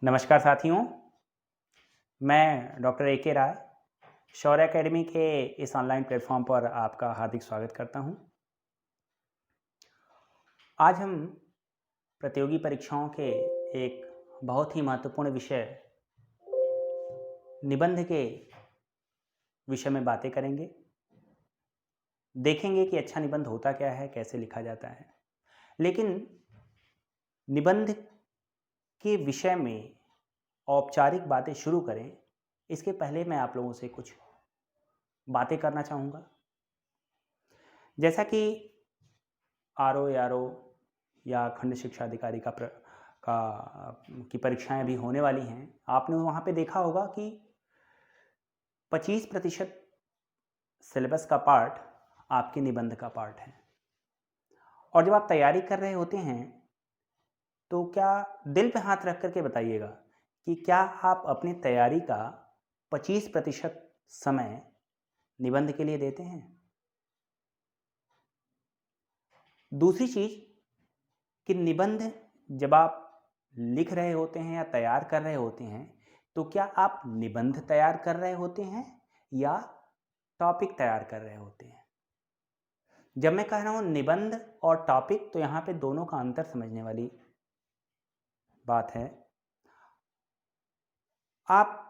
नमस्कार साथियों, मैं डॉक्टर ए के राय शौर्य एकेडमी के इस ऑनलाइन प्लेटफॉर्म पर आपका हार्दिक स्वागत करता हूं। आज हम प्रतियोगी परीक्षाओं के एक बहुत ही महत्वपूर्ण विषय निबंध के विषय में बातें करेंगे। देखेंगे कि अच्छा निबंध होता क्या है, कैसे लिखा जाता है। लेकिन निबंध के विषय में औपचारिक बातें शुरू करें, इसके पहले मैं आप लोगों से कुछ बातें करना चाहूँगा। जैसा कि आरओ या खंड शिक्षा अधिकारी की परीक्षाएं अभी होने वाली हैं, आपने वहाँ पे देखा होगा कि 25% सिलेबस का पार्ट आपके निबंध का पार्ट है। और जब आप तैयारी कर रहे होते हैं तो क्या दिल पे हाथ रख करके बताइएगा कि क्या आप अपनी तैयारी का 25% समय निबंध के लिए देते हैं। दूसरी चीज़ कि निबंध जब आप लिख रहे होते हैं या तैयार कर रहे होते हैं तो क्या आप निबंध तैयार कर रहे होते हैं या टॉपिक तैयार कर रहे होते हैं। जब मैं कह रहा हूँ निबंध और टॉपिक, तो यहाँ पे दोनों का अंतर समझने वाली बात है। आप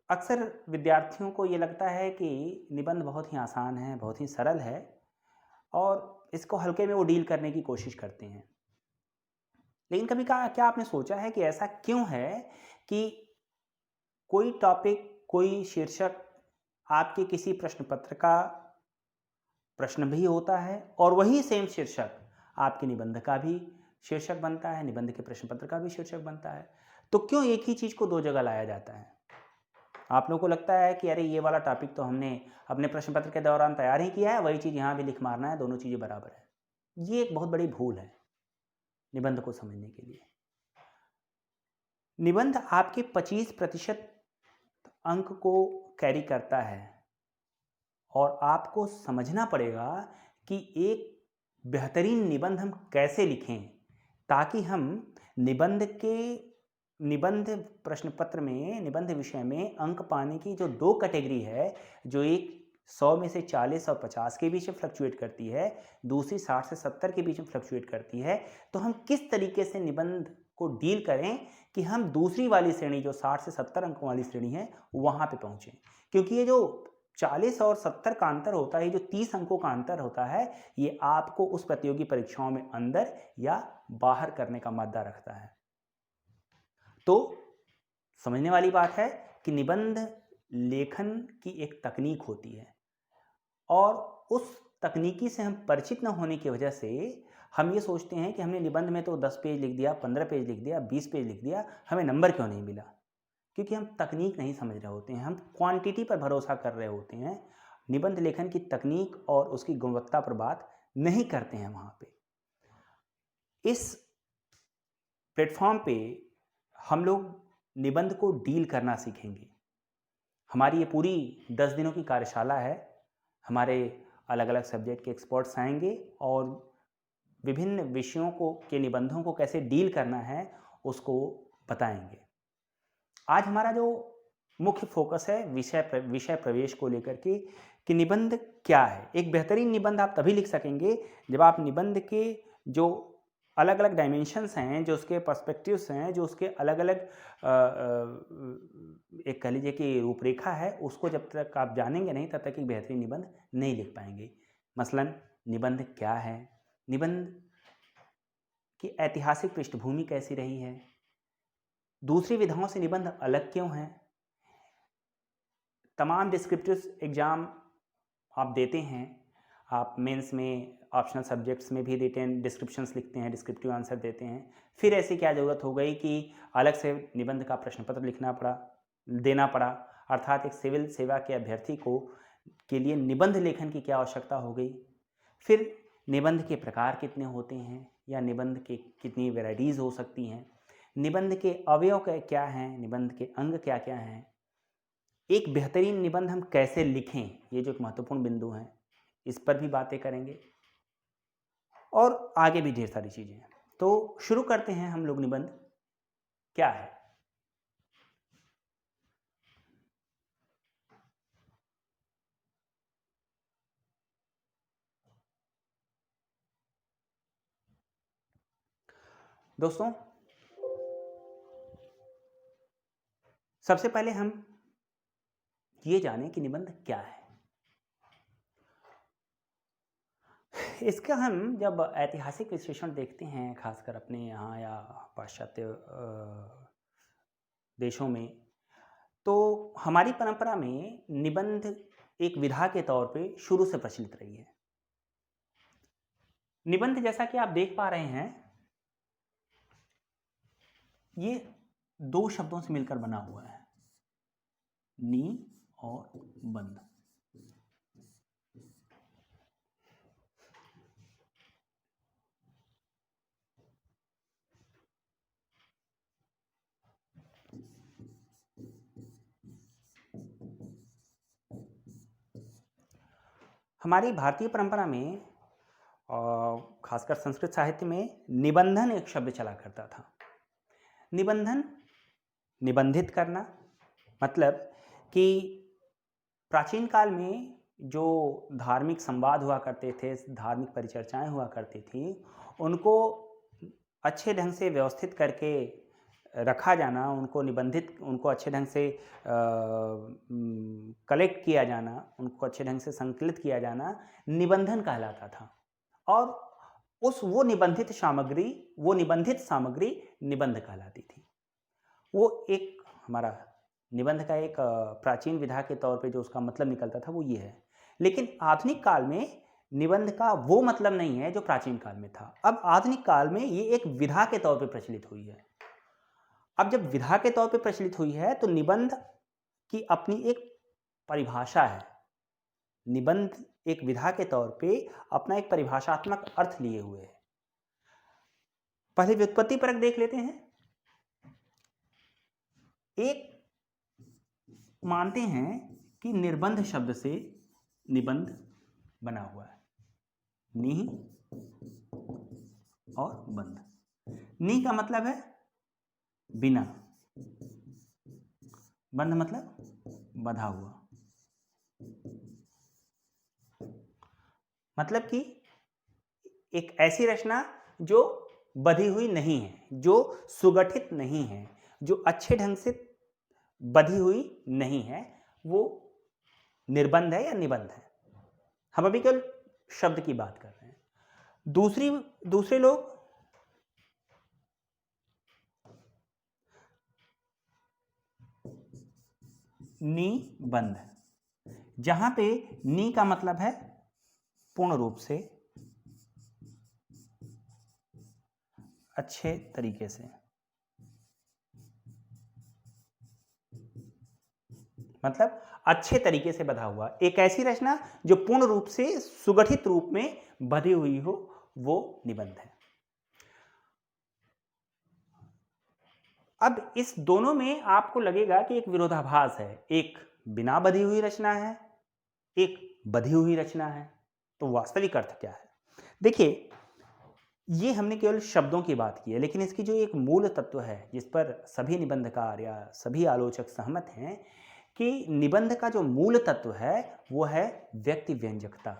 अक्सर विद्यार्थियों को ये लगता है कि निबंध बहुत ही आसान है, बहुत ही सरल है और इसको हल्के में वो डील करने की कोशिश करते हैं। लेकिन कभी क्या आपने सोचा है कि ऐसा क्यों है कि कोई टॉपिक, कोई शीर्षक आपके किसी प्रश्न पत्र का प्रश्न भी होता है और वही सेम शीर्षक आपके निबंध का भी शीर्षक बनता है, निबंध के प्रश्न पत्र का भी शीर्षक बनता है। तो क्यों एक ही चीज़ को दो जगह लाया जाता है। आप लोगों को लगता है कि अरे ये वाला टॉपिक तो हमने अपने प्रश्न पत्र के दौरान तैयार ही किया है, वही चीज़ यहाँ भी लिख मारना है, दोनों चीज़ें बराबर है। ये एक बहुत बड़ी भूल है निबंध को समझने के लिए। निबंध आपके 25% अंक को कैरी करता है और आपको समझना पड़ेगा कि एक बेहतरीन निबंध हम कैसे लिखें ताकि हम निबंध प्रश्न पत्र में, निबंध विषय में अंक पाने की जो दो कैटेगरी है, जो एक 100 में से 40 और 50 के बीच में फ्लक्चुएट करती है, दूसरी 60 से 70 के बीच में फ्लक्चुएट करती है, तो हम किस तरीके से निबंध को डील करें कि हम दूसरी वाली श्रेणी, जो 60 से 70 अंकों वाली श्रेणी है, वहाँ पे पहुँचें। क्योंकि ये जो 40 और 70 का अंतर होता है, जो 30 अंकों का अंतर होता है, ये आपको उस प्रतियोगी परीक्षाओं में अंदर या बाहर करने का मादा रखता है। तो समझने वाली बात है कि निबंध लेखन की एक तकनीक होती है और उस तकनीकी से हम परिचित न होने की वजह से हम ये सोचते हैं कि हमने निबंध में तो 10 पेज लिख दिया, 15 पेज लिख दिया, 20 पेज लिख दिया, हमें नंबर क्यों नहीं मिला। क्योंकि हम तकनीक नहीं समझ रहे होते हैं, हम क्वांटिटी पर भरोसा कर रहे होते हैं, निबंध लेखन की तकनीक और उसकी गुणवत्ता पर बात नहीं करते हैं। वहाँ पे इस प्लेटफॉर्म पे हम लोग निबंध को डील करना सीखेंगे। हमारी ये पूरी 10 दिनों की कार्यशाला है। हमारे अलग अलग सब्जेक्ट के एक्सपर्ट्स आएंगे और विभिन्न विषयों के निबंधों को कैसे डील करना है उसको बताएंगे। आज हमारा जो मुख्य फोकस है विषय प्रवेश को लेकर के कि निबंध क्या है। एक बेहतरीन निबंध आप तभी लिख सकेंगे जब आप निबंध के जो अलग अलग डायमेंशंस हैं, जो उसके पर्सपेक्टिव्स हैं, जो उसके अलग अलग एक कह लीजिए कि रूपरेखा है, उसको जब तक आप जानेंगे नहीं तब तक एक बेहतरीन निबंध नहीं लिख पाएंगे। मसलन निबंध क्या है, निबंध की ऐतिहासिक पृष्ठभूमि कैसी रही है, दूसरी विधाओं से निबंध अलग क्यों है। तमाम डिस्क्रिप्टिव एग्ज़ाम आप देते हैं, आप मेंस में, ऑप्शनल सब्जेक्ट्स में भी रिटेन डिस्क्रिप्शंस लिखते हैं, डिस्क्रिप्टिव आंसर देते हैं। फिर ऐसी क्या ज़रूरत हो गई कि अलग से निबंध का प्रश्न पत्र देना पड़ा। अर्थात एक सिविल सेवा के अभ्यर्थी के लिए निबंध लेखन की क्या आवश्यकता हो गई। फिर निबंध के प्रकार कितने होते हैं या निबंध के कितनी वैरायटीज़ हो सकती हैं, निबंध के अवयव क्या हैं, निबंध के अंग क्या क्या हैं, एक बेहतरीन निबंध हम कैसे लिखें, ये जो एक महत्वपूर्ण बिंदु हैं, इस पर भी बातें करेंगे और आगे भी ढेर सारी चीज़ें हैं। तो शुरू करते हैं हम लोग। निबंध क्या है। दोस्तों, सबसे पहले हम ये जानें कि निबंध क्या है। इसका हम जब ऐतिहासिक विश्लेषण देखते हैं, खासकर अपने यहाँ या पाश्चात्य देशों में, तो हमारी परंपरा में निबंध एक विधा के तौर पे शुरू से प्रचलित रही है। निबंध, जैसा कि आप देख पा रहे हैं, ये दो शब्दों से मिलकर बना हुआ है, नी और बंध। हमारी भारतीय परंपरा में और खासकर संस्कृत साहित्य में निबंधन एक शब्द चला करता था। निबंधन, निबंधित करना, मतलब कि प्राचीन काल में जो धार्मिक संवाद हुआ करते थे, धार्मिक परिचर्चाएं हुआ करती थी, उनको अच्छे ढंग से व्यवस्थित करके रखा जाना, उनको निबंधित, उनको अच्छे ढंग से कलेक्ट किया जाना, उनको अच्छे ढंग से संकलित किया जाना निबंधन कहलाता था। और वो निबंधित सामग्री निबंध कहलाती थी। वो एक हमारा निबंध का एक प्राचीन विधा के तौर पे जो उसका मतलब निकलता था वो ये है। लेकिन आधुनिक काल में निबंध का वो मतलब नहीं है जो प्राचीन काल में था। अब आधुनिक काल में ये एक विधा के तौर पे प्रचलित हुई है। अब जब विधा के तौर पे प्रचलित हुई है तो निबंध की अपनी एक परिभाषा है। निबंध एक विधा के तौर पे अपना एक परिभाषात्मक अर्थ लिए हुए है। पहले व्युत्पत्ति परक देख लेते हैं। एक मानते हैं कि निर्बंध शब्द से निबंध बना हुआ है, नी और बंध। नी का मतलब है बिना, बंध मतलब बंधा हुआ। मतलब कि एक ऐसी रचना जो बंधी हुई नहीं है, जो सुगठित नहीं है, जो अच्छे ढंग से बंधी हुई नहीं है, वो निर्बंध है या निबंध है। हम अभी केवल शब्द की बात कर रहे हैं। दूसरे लोग नी बंध, जहां पे नी का मतलब है पूर्ण रूप से, अच्छे तरीके से, मतलब अच्छे तरीके से बंधा हुआ। एक ऐसी रचना जो पूर्ण रूप से सुगठित रूप में बंधी हुई हो, वो निबंध है। अब इस दोनों में आपको लगेगा कि एक विरोधाभास है। एक बिना बंधी हुई रचना है, एक बंधी हुई रचना है। तो वास्तविक अर्थ क्या है? देखिए, ये हमने केवल शब्दों की बात की है, लेकिन इसकी जो एक मूल तत्व है जिस पर सभी निबंधकार या सभी आलोचक सहमत हैं कि निबंध का जो मूल तत्व है वो है व्यक्ति व्यंजकता,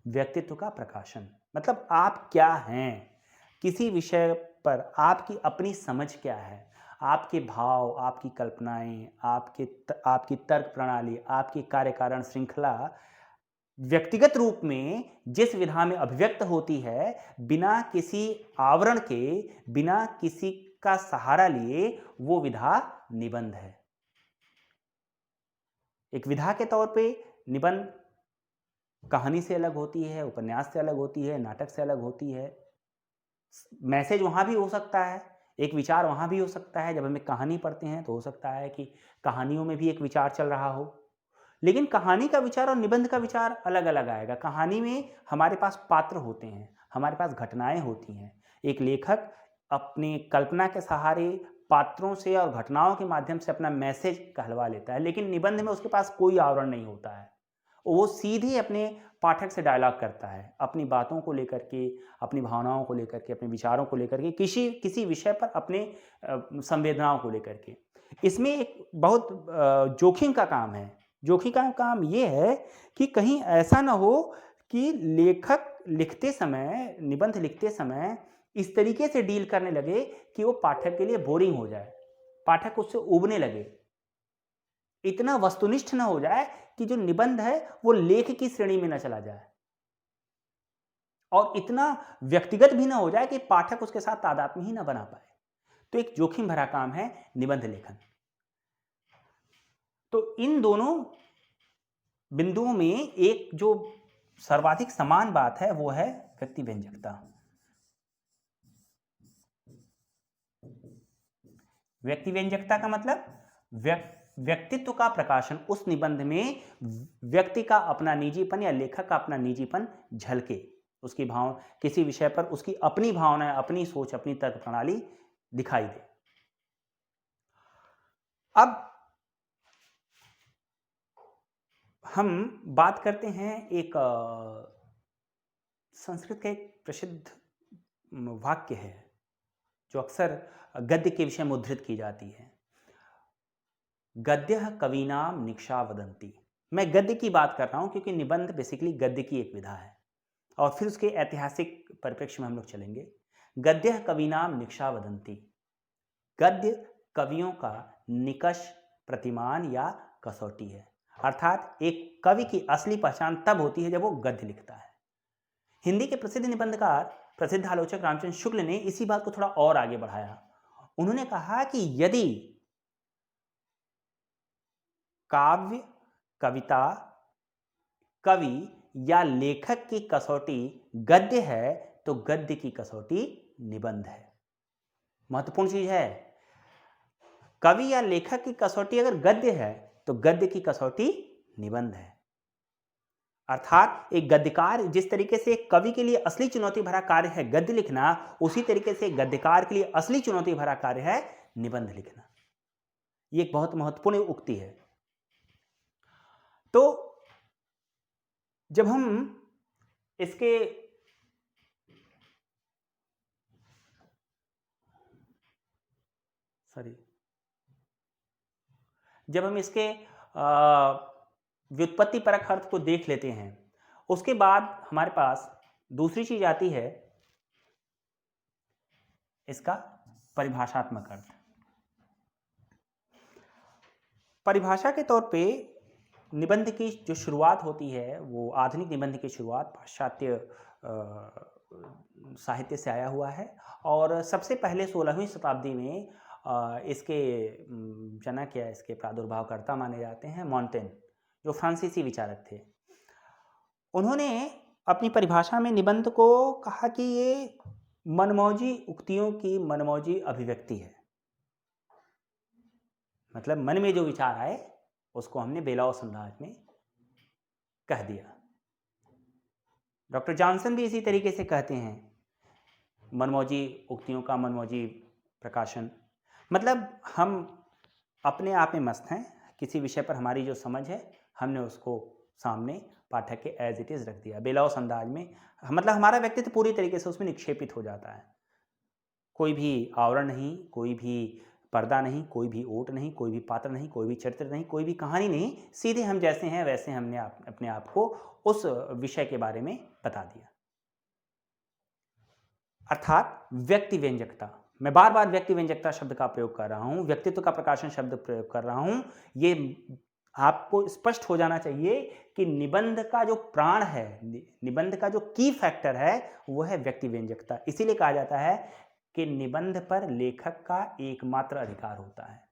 व्यक्तित्व का प्रकाशन। मतलब आप क्या हैं, किसी विषय पर आपकी अपनी समझ क्या है, आपके भाव, आपकी कल्पनाएं, आपकी तर्क प्रणाली, आपकी कार्य कारण श्रृंखला व्यक्तिगत रूप में जिस विधा में अभिव्यक्त होती है, बिना किसी आवरण के, बिना किसी का सहारा लिए, वो विधा निबंध है। एक विधा के तौर पे निबंध कहानी से अलग होती है, उपन्यास से अलग होती है, नाटक से अलग होती है। मैसेज वहां भी हो सकता है, एक विचार वहां भी हो सकता है। जब हम एक कहानी पढ़ते हैं तो हो सकता है कि कहानियों में भी एक विचार चल रहा हो, लेकिन कहानी का विचार और निबंध का विचार अलग अलग आएगा। कहानी में हमारे पास पात्र होते हैं, हमारे पास घटनाएं होती हैं। एक लेखक अपनी कल्पना के सहारे पात्रों से और घटनाओं के माध्यम से अपना मैसेज कहलवा लेता है, लेकिन निबंध में उसके पास कोई आवरण नहीं होता है। वो सीधे अपने पाठक से डायलॉग करता है, अपनी बातों को लेकर के, अपनी भावनाओं को लेकर के, अपने विचारों को लेकर के, किसी विषय पर अपने संवेदनाओं को लेकर के। इसमें एक बहुत जोखिम का काम है। जोखिम का काम ये है कि कहीं ऐसा ना हो कि लेखक लिखते समय, निबंध लिखते समय इस तरीके से डील करने लगे कि वो पाठक के लिए बोरिंग हो जाए, पाठक उससे ऊबने लगे, इतना वस्तुनिष्ठ न हो जाए कि जो निबंध है वो लेख की श्रेणी में न चला जाए, और इतना व्यक्तिगत भी ना हो जाए कि पाठक उसके साथ तादात्म्य ही ना बना पाए। तो एक जोखिम भरा काम है निबंध लेखन। तो इन दोनों बिंदुओं में एक जो सर्वाधिक समान बात है वो है व्यक्ति व्यंजकता। व्यक्ति व्यंजकता का मतलब व्यक्तित्व का प्रकाशन, उस निबंध में व्यक्ति का अपना निजीपन या लेखक का अपना निजीपन झलके, उसकी भाव किसी विषय पर उसकी अपनी भावनाएं, अपनी सोच, अपनी तर्क प्रणाली दिखाई दे। अब हम बात करते हैं एक संस्कृत का एक प्रसिद्ध वाक्य है जो अक्सर गद्य के विषय में उद्धृत की जाती है, गद्य कवीनाम निक्षा वदंती। मैं गद्य की बात कर रहा हूं क्योंकि निबंध बेसिकली गद्य की एक विधा है, और फिर उसके ऐतिहासिक परिप्रेक्ष्य में हम लोग चलेंगे। गद्य कवीनाम निक्षा वदंती, गद्य कवियों का निकष, प्रतिमान या कसौटी है। अर्थात एक कवि की असली पहचान तब होती है जब वो गद्य लिखता है। हिंदी के प्रसिद्ध निबंधकार, प्रसिद्ध आलोचक रामचंद्र शुक्ल ने इसी बात को थोड़ा और आगे बढ़ाया। उन्होंने कहा कि यदि काव्य, कविता, कवि या लेखक की कसौटी गद्य है तो गद्य की कसौटी निबंध है। महत्वपूर्ण चीज है, कवि या लेखक की कसौटी अगर गद्य है तो गद्य की कसौटी निबंध है। अर्थात एक गद्यकार, जिस तरीके से एक कवि के लिए असली चुनौती भरा कार्य है गद्य लिखना, उसी तरीके से एक गद्यकार के लिए असली चुनौती भरा कार्य है निबंध लिखना। यह एक बहुत महत्वपूर्ण उक्ति है। तो जब हम इसके व्युत्पत्ति परक अर्थ को देख लेते हैं, उसके बाद हमारे पास दूसरी चीज आती है इसका परिभाषात्मक अर्थ। परिभाषा के तौर पे निबंध की जो शुरुआत होती है वो आधुनिक निबंध की शुरुआत पाश्चात्य साहित्य से आया हुआ है, और सबसे पहले 16वीं शताब्दी में इसके जनक या इसके प्रादुर्भावकर्ता माने जाते हैं मॉन्टेन, जो फ्रांसीसी विचारक थे। उन्होंने अपनी परिभाषा में निबंध को कहा कि ये मनमौजी उक्तियों की मनमौजी अभिव्यक्ति है। मतलब मन में जो विचार आए उसको हमने बेलौस अंदाज में कह दिया। डॉक्टर जॉनसन भी इसी तरीके से कहते हैं, मनमौजी उक्तियों का मनमौजी प्रकाशन। मतलब हम अपने आप में मस्त हैं, किसी विषय पर हमारी जो समझ है हमने उसको सामने पाठक के एज इट इज रख दिया बेलौस अंदाज में। मतलब हमारा व्यक्तित्व पूरी तरीके से उसमें निक्षेपित हो जाता है। कोई भी आवरण नहीं, कोई भी पर्दा नहीं, कोई भी ओट नहीं, कोई भी पात्र नहीं, कोई भी चरित्र नहीं, कोई भी कहानी नहीं, सीधे हम जैसे हैं वैसे हमने अपने आप को उस विषय के बारे में बता दिया। अर्थात व्यक्ति व्यंजकता, मैं बार बार व्यक्ति व्यंजकता शब्द का प्रयोग कर रहा हूं, व्यक्तित्व का प्रकाशन शब्द प्रयोग कर रहा हूं। ये आपको स्पष्ट हो जाना चाहिए कि निबंध का जो प्राण है, निबंध का जो की फैक्टर है वो है व्यक्ति व्यंजकता। इसीलिए कहा जाता है कि निबंध पर लेखक का एकमात्र अधिकार होता है।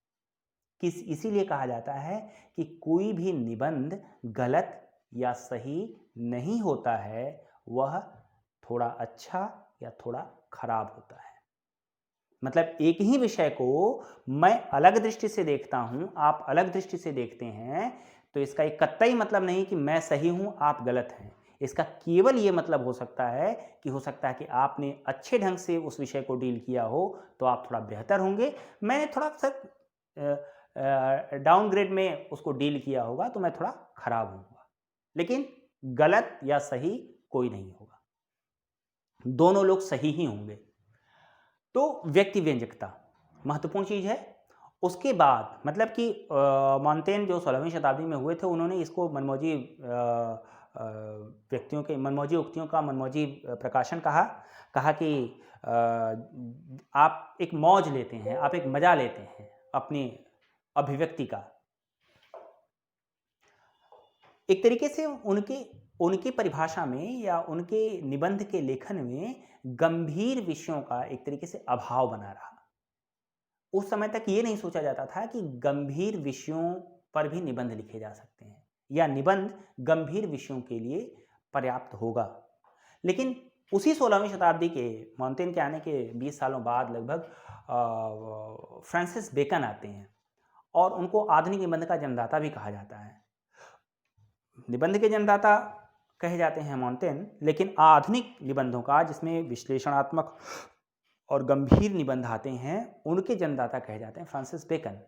इसीलिए कहा जाता है कि कोई भी निबंध गलत या सही नहीं होता है, वह थोड़ा अच्छा या थोड़ा खराब होता है। मतलब एक ही विषय को मैं अलग दृष्टि से देखता हूं, आप अलग दृष्टि से देखते हैं, तो इसका एक कतई मतलब नहीं कि मैं सही हूं आप गलत हैं। इसका केवल ये मतलब हो सकता है कि आपने अच्छे ढंग से उस विषय को डील किया हो तो आप थोड़ा बेहतर होंगे, मैंने थोड़ा सा डाउनग्रेड में उसको डील किया होगा तो मैं थोड़ा खराब होऊंगा। लेकिन गलत या सही कोई नहीं होगा, दोनों लोग सही ही होंगे। तो व्यक्ति व्यंजकता महत्वपूर्ण चीज है। उसके बाद मतलब कि मॉन्टेन जो 16वीं शताब्दी में हुए थे, उन्होंने इसको मनमौजी व्यक्तियों के मनमौजी उक्तियों का मनमौजी प्रकाशन कहा कि आप एक मौज लेते हैं, आप एक मजा लेते हैं अपनी अभिव्यक्ति का। एक तरीके से उनकी परिभाषा में या उनके निबंध के लेखन में गंभीर विषयों का एक तरीके से अभाव बना रहा। उस समय तक ये नहीं सोचा जाता था कि गंभीर विषयों पर भी निबंध लिखे जा सकते हैं या निबंध गंभीर विषयों के लिए पर्याप्त होगा। लेकिन उसी 16वीं शताब्दी के मॉन्टेन के आने के 20 सालों बाद लगभग फ्रांसिस बेकन आते हैं और उनको आधुनिक निबंध का जन्मदाता भी कहा जाता है। निबंध के जन्मदाता कहे जाते हैं मॉन्टेन, लेकिन आधुनिक निबंधों का, जिसमें विश्लेषणात्मक और गंभीर निबंध आते हैं, उनके जन्मदाता कहे जाते हैं फ्रांसिस बेकन।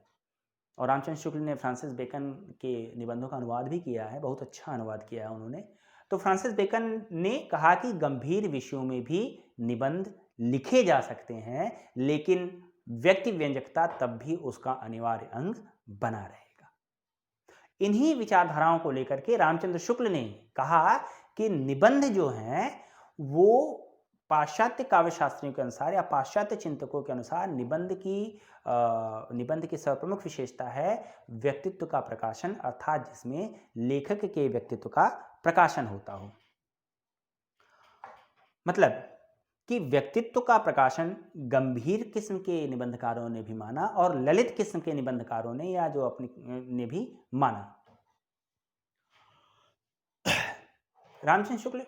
और रामचंद्र शुक्ल ने फ्रांसिस बेकन के निबंधों का अनुवाद भी किया है, बहुत अच्छा अनुवाद किया है उन्होंने। तो फ्रांसिस बेकन ने कहा कि गंभीर विषयों में भी निबंध लिखे जा सकते हैं, लेकिन व्यक्ति व्यंजकता तब भी उसका अनिवार्य अंग बना रहेगा। इन्हीं विचारधाराओं को लेकर के रामचंद्र शुक्ल ने कहा कि निबंध जो हैं वो पाश्चात्य काव्यशास्त्रियों के अनुसार या पाश्चात्य चिंतकों के अनुसार निबंध की सर्वप्रमुख विशेषता है व्यक्तित्व का प्रकाशन, अर्थात जिसमें लेखक के व्यक्तित्व का प्रकाशन होता हो। मतलब कि व्यक्तित्व का प्रकाशन गंभीर किस्म के निबंधकारों ने भी माना और ललित किस्म के निबंधकारों ने या जो अपने ने भी माना। रामचंद्र शुक्ल,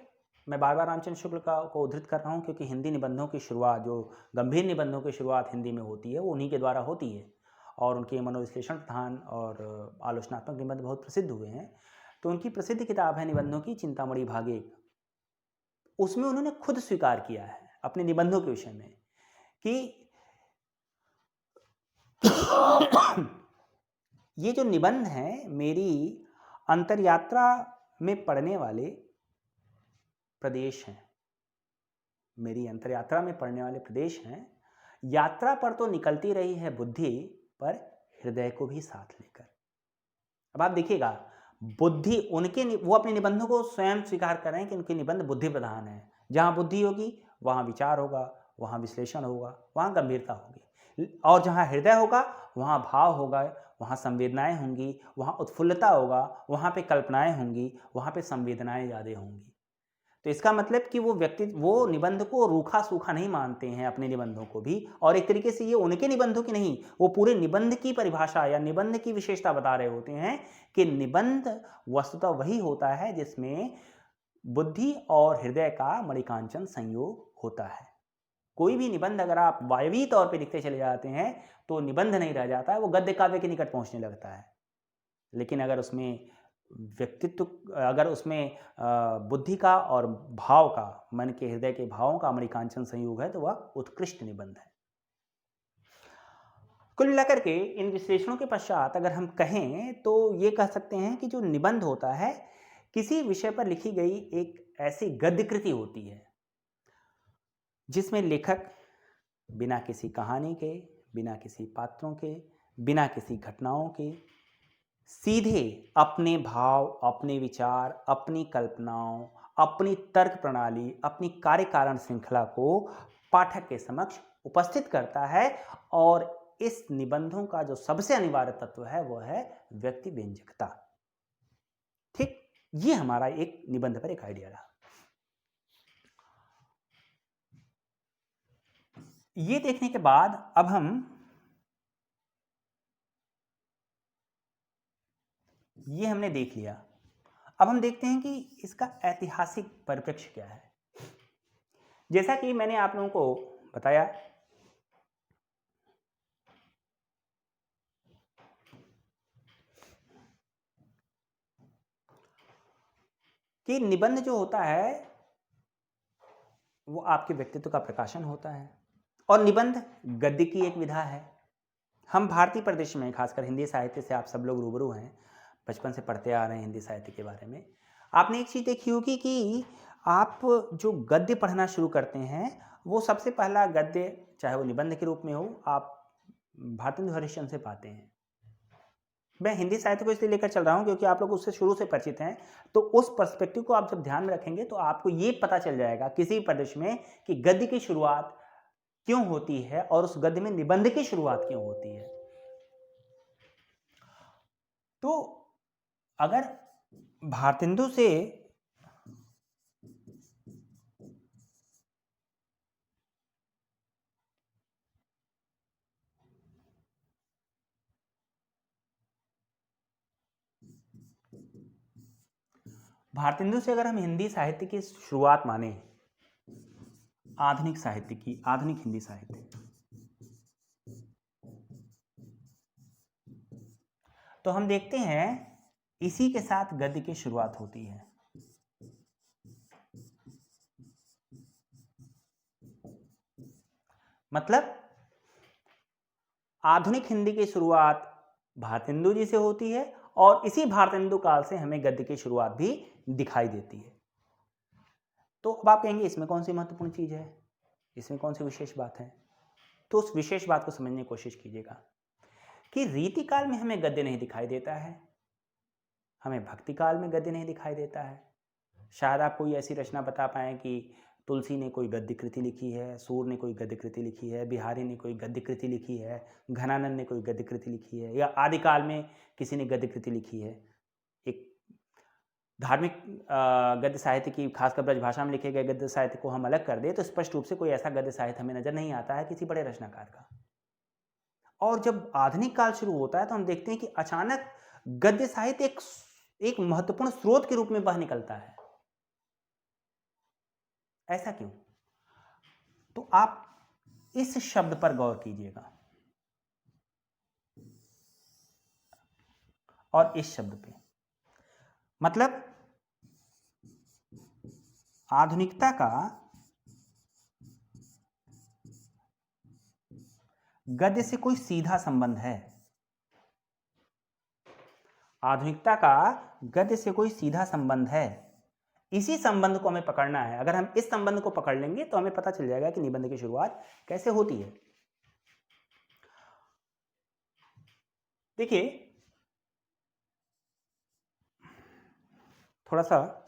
मैं बार बार रामचंद्र शुक्ल को उद्धृत कर रहा हूँ क्योंकि हिंदी निबंधों की शुरुआत, जो गंभीर निबंधों की शुरुआत हिंदी में होती है, वो उन्हीं के द्वारा होती है और उनके मनोविश्लेषण प्रधान और आलोचनात्मक निबंध बहुत प्रसिद्ध हुए हैं। तो उनकी प्रसिद्ध किताब है निबंधों की चिंतामणि भाग 1। उसमें उन्होंने खुद स्वीकार किया है अपने निबंधों के विषय में कि ये जो निबंध हैं मेरी अंतरयात्रा में पड़ने वाले प्रदेश हैं, मेरी अंतरयात्रा में पड़ने वाले प्रदेश हैं। यात्रा पर तो निकलती रही है बुद्धि, पर हृदय को भी साथ लेकर। अब आप देखिएगा, बुद्धि वो अपने निबंधों को स्वयं स्वीकार कर रहे हैं कि उनके निबंध बुद्धि प्रधान है। जहां बुद्धि होगी वहां विचार होगा, वहां विश्लेषण होगा, वहां गंभीरता होगी, और जहां हृदय होगा वहां भाव होगा, वहां संवेदनाएं होंगी, वहां उत्फुल्लता होगा, वहां पे कल्पनाएं होंगी, वहां पे संवेदनाएं ज़्यादा होंगी। तो इसका मतलब कि वो निबंध को रूखा सूखा नहीं मानते हैं अपने निबंधों को भी, और एक तरीके से ये उनके निबंधों की नहीं, वो पूरे निबंध की परिभाषा या निबंध की विशेषता बता रहे होते हैं कि निबंध वस्तुतः वही होता है जिसमें बुद्धि और हृदय का मणिकांचन संयोग होता है। कोई भी निबंध अगर आप वायवीय तौर पर लिखते चले जाते हैं तो निबंध नहीं रह जाता है, वो गद्य काव्य के निकट पहुंचने लगता है। लेकिन अगर उसमें व्यक्तित्व, अगर उसमें बुद्धि का और भाव का, मन के हृदय के भावों का मणिकांचन संयोग है, तो वह उत्कृष्ट निबंध है। कुल मिलाकर के इन विश्लेषणों के पश्चात अगर हम कहें तो ये कह सकते हैं कि जो निबंध होता है किसी विषय पर लिखी गई एक ऐसी गद्य कृति होती है जिसमें लेखक बिना किसी कहानी के, बिना किसी पात्रों के, बिना किसी घटनाओं के सीधे अपने भाव, अपने विचार, अपनी कल्पनाओं, अपनी तर्क प्रणाली, अपनी कार्य कारण श्रृंखला को पाठक के समक्ष उपस्थित करता है। और इस निबंधों का जो सबसे अनिवार्य तत्व है वो है व्यक्ति व्यंजकता। ठीक, ये हमारा एक निबंध पर एक आइडिया रहा। ये देखने के बाद अब हम ये हमने देख लिया। अब हम देखते हैं कि इसका ऐतिहासिक परिप्रेक्ष्य क्या है। जैसा कि मैंने आप लोगों को बताया कि निबंध जो होता है वो आपके व्यक्तित्व का प्रकाशन होता है, और निबंध गद्य की एक विधा है। हम भारतीय प्रदेश में, खासकर हिंदी साहित्य से आप सब लोग रूबरू हैं, बचपन से पढ़ते आ रहे हैं हिंदी साहित्य के बारे में। आपने एक चीज़ देखी होगी कि आप जो गद्य पढ़ना शुरू करते हैं वो सबसे पहला गद्य, चाहे वो निबंध के रूप में हो, आप भारतेंदु हरिश्चंद्र से पाते हैं। मैं हिंदी साहित्य को इसलिए लेकर चल रहा हूँ क्योंकि आप लोग उससे शुरू से परिचित हैं, तो उस पर्सपेक्टिव को आप जब ध्यान में रखेंगे तो आपको ये पता चल जाएगा किसी प्रदेश में कि गद्य की शुरुआत क्यों होती है और उस गद्य में निबंध की शुरुआत क्यों होती है। तो अगर भारतेंदु से अगर हम हिंदी साहित्य की शुरुआत माने, आधुनिक साहित्य की, आधुनिक हिंदी साहित्य, तो हम देखते हैं इसी के साथ गद्य की शुरुआत होती है। मतलब आधुनिक हिंदी की शुरुआत भारतेंदु जी से होती है और इसी भारतेंदु काल से हमें गद्य की शुरुआत भी दिखाई देती है। तो अब आप कहेंगे इसमें कौन सी महत्वपूर्ण चीज है, इसमें कौन सी विशेष बात है? तो उस विशेष बात को समझने की कोशिश कीजिएगा कि रीति काल में हमें गद्य नहीं दिखाई देता है, हमें भक्ति काल में गद्य नहीं दिखाई देता है। शायद आप कोई ऐसी रचना बता पाएं कि तुलसी ने कोई गद्य कृति लिखी है, सूर ने कोई गद्य कृति लिखी है, बिहारी ने कोई गद्य कृति लिखी है, घनानंद ने कोई गद्य कृति लिखी है, या आदिकाल में किसी ने गद्य कृति लिखी है। एक धार्मिक गद्य साहित्य की, खासकर ब्रजभाषा में लिखे गए गद्य साहित्य को हम अलग कर दें तो स्पष्ट रूप से कोई ऐसा गद्य साहित्य हमें नजर नहीं आता है किसी बड़े रचनाकार का। और जब आधुनिक काल शुरू होता है तो हम देखते हैं कि अचानक गद्य साहित्य एक महत्वपूर्ण स्रोत के रूप में बाहर निकलता है। ऐसा क्यों? तो आप इस शब्द पर गौर कीजिएगा और इस शब्द पे, मतलब आधुनिकता का गद्य से कोई सीधा संबंध है, आधुनिकता का गद्य से कोई सीधा संबंध है। इसी संबंध को हमें पकड़ना है। अगर हम इस संबंध को पकड़ लेंगे तो हमें पता चल जाएगा कि निबंध की शुरुआत कैसे होती है। देखिए, थोड़ा सा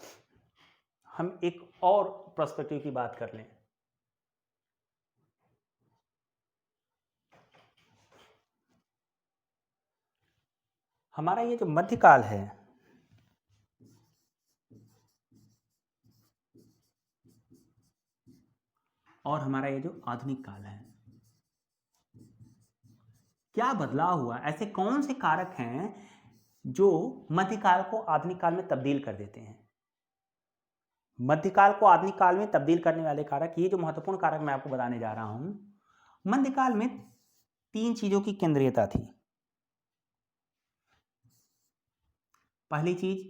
हम एक और पर्सपेक्टिव की बात कर लें। हमारा ये जो मध्यकाल है, और हमारा ये जो आधुनिक काल है, क्या बदलाव हुआ? ऐसे कौन से कारक हैं जो मध्यकाल को आधुनिक काल में तब्दील कर देते हैं? मध्यकाल को आधुनिक काल में तब्दील करने वाले कारक, ये जो महत्वपूर्ण कारक मैं आपको बताने जा रहा हूं, मध्यकाल में 3 चीजों की केंद्रीयता थी। पहली चीज,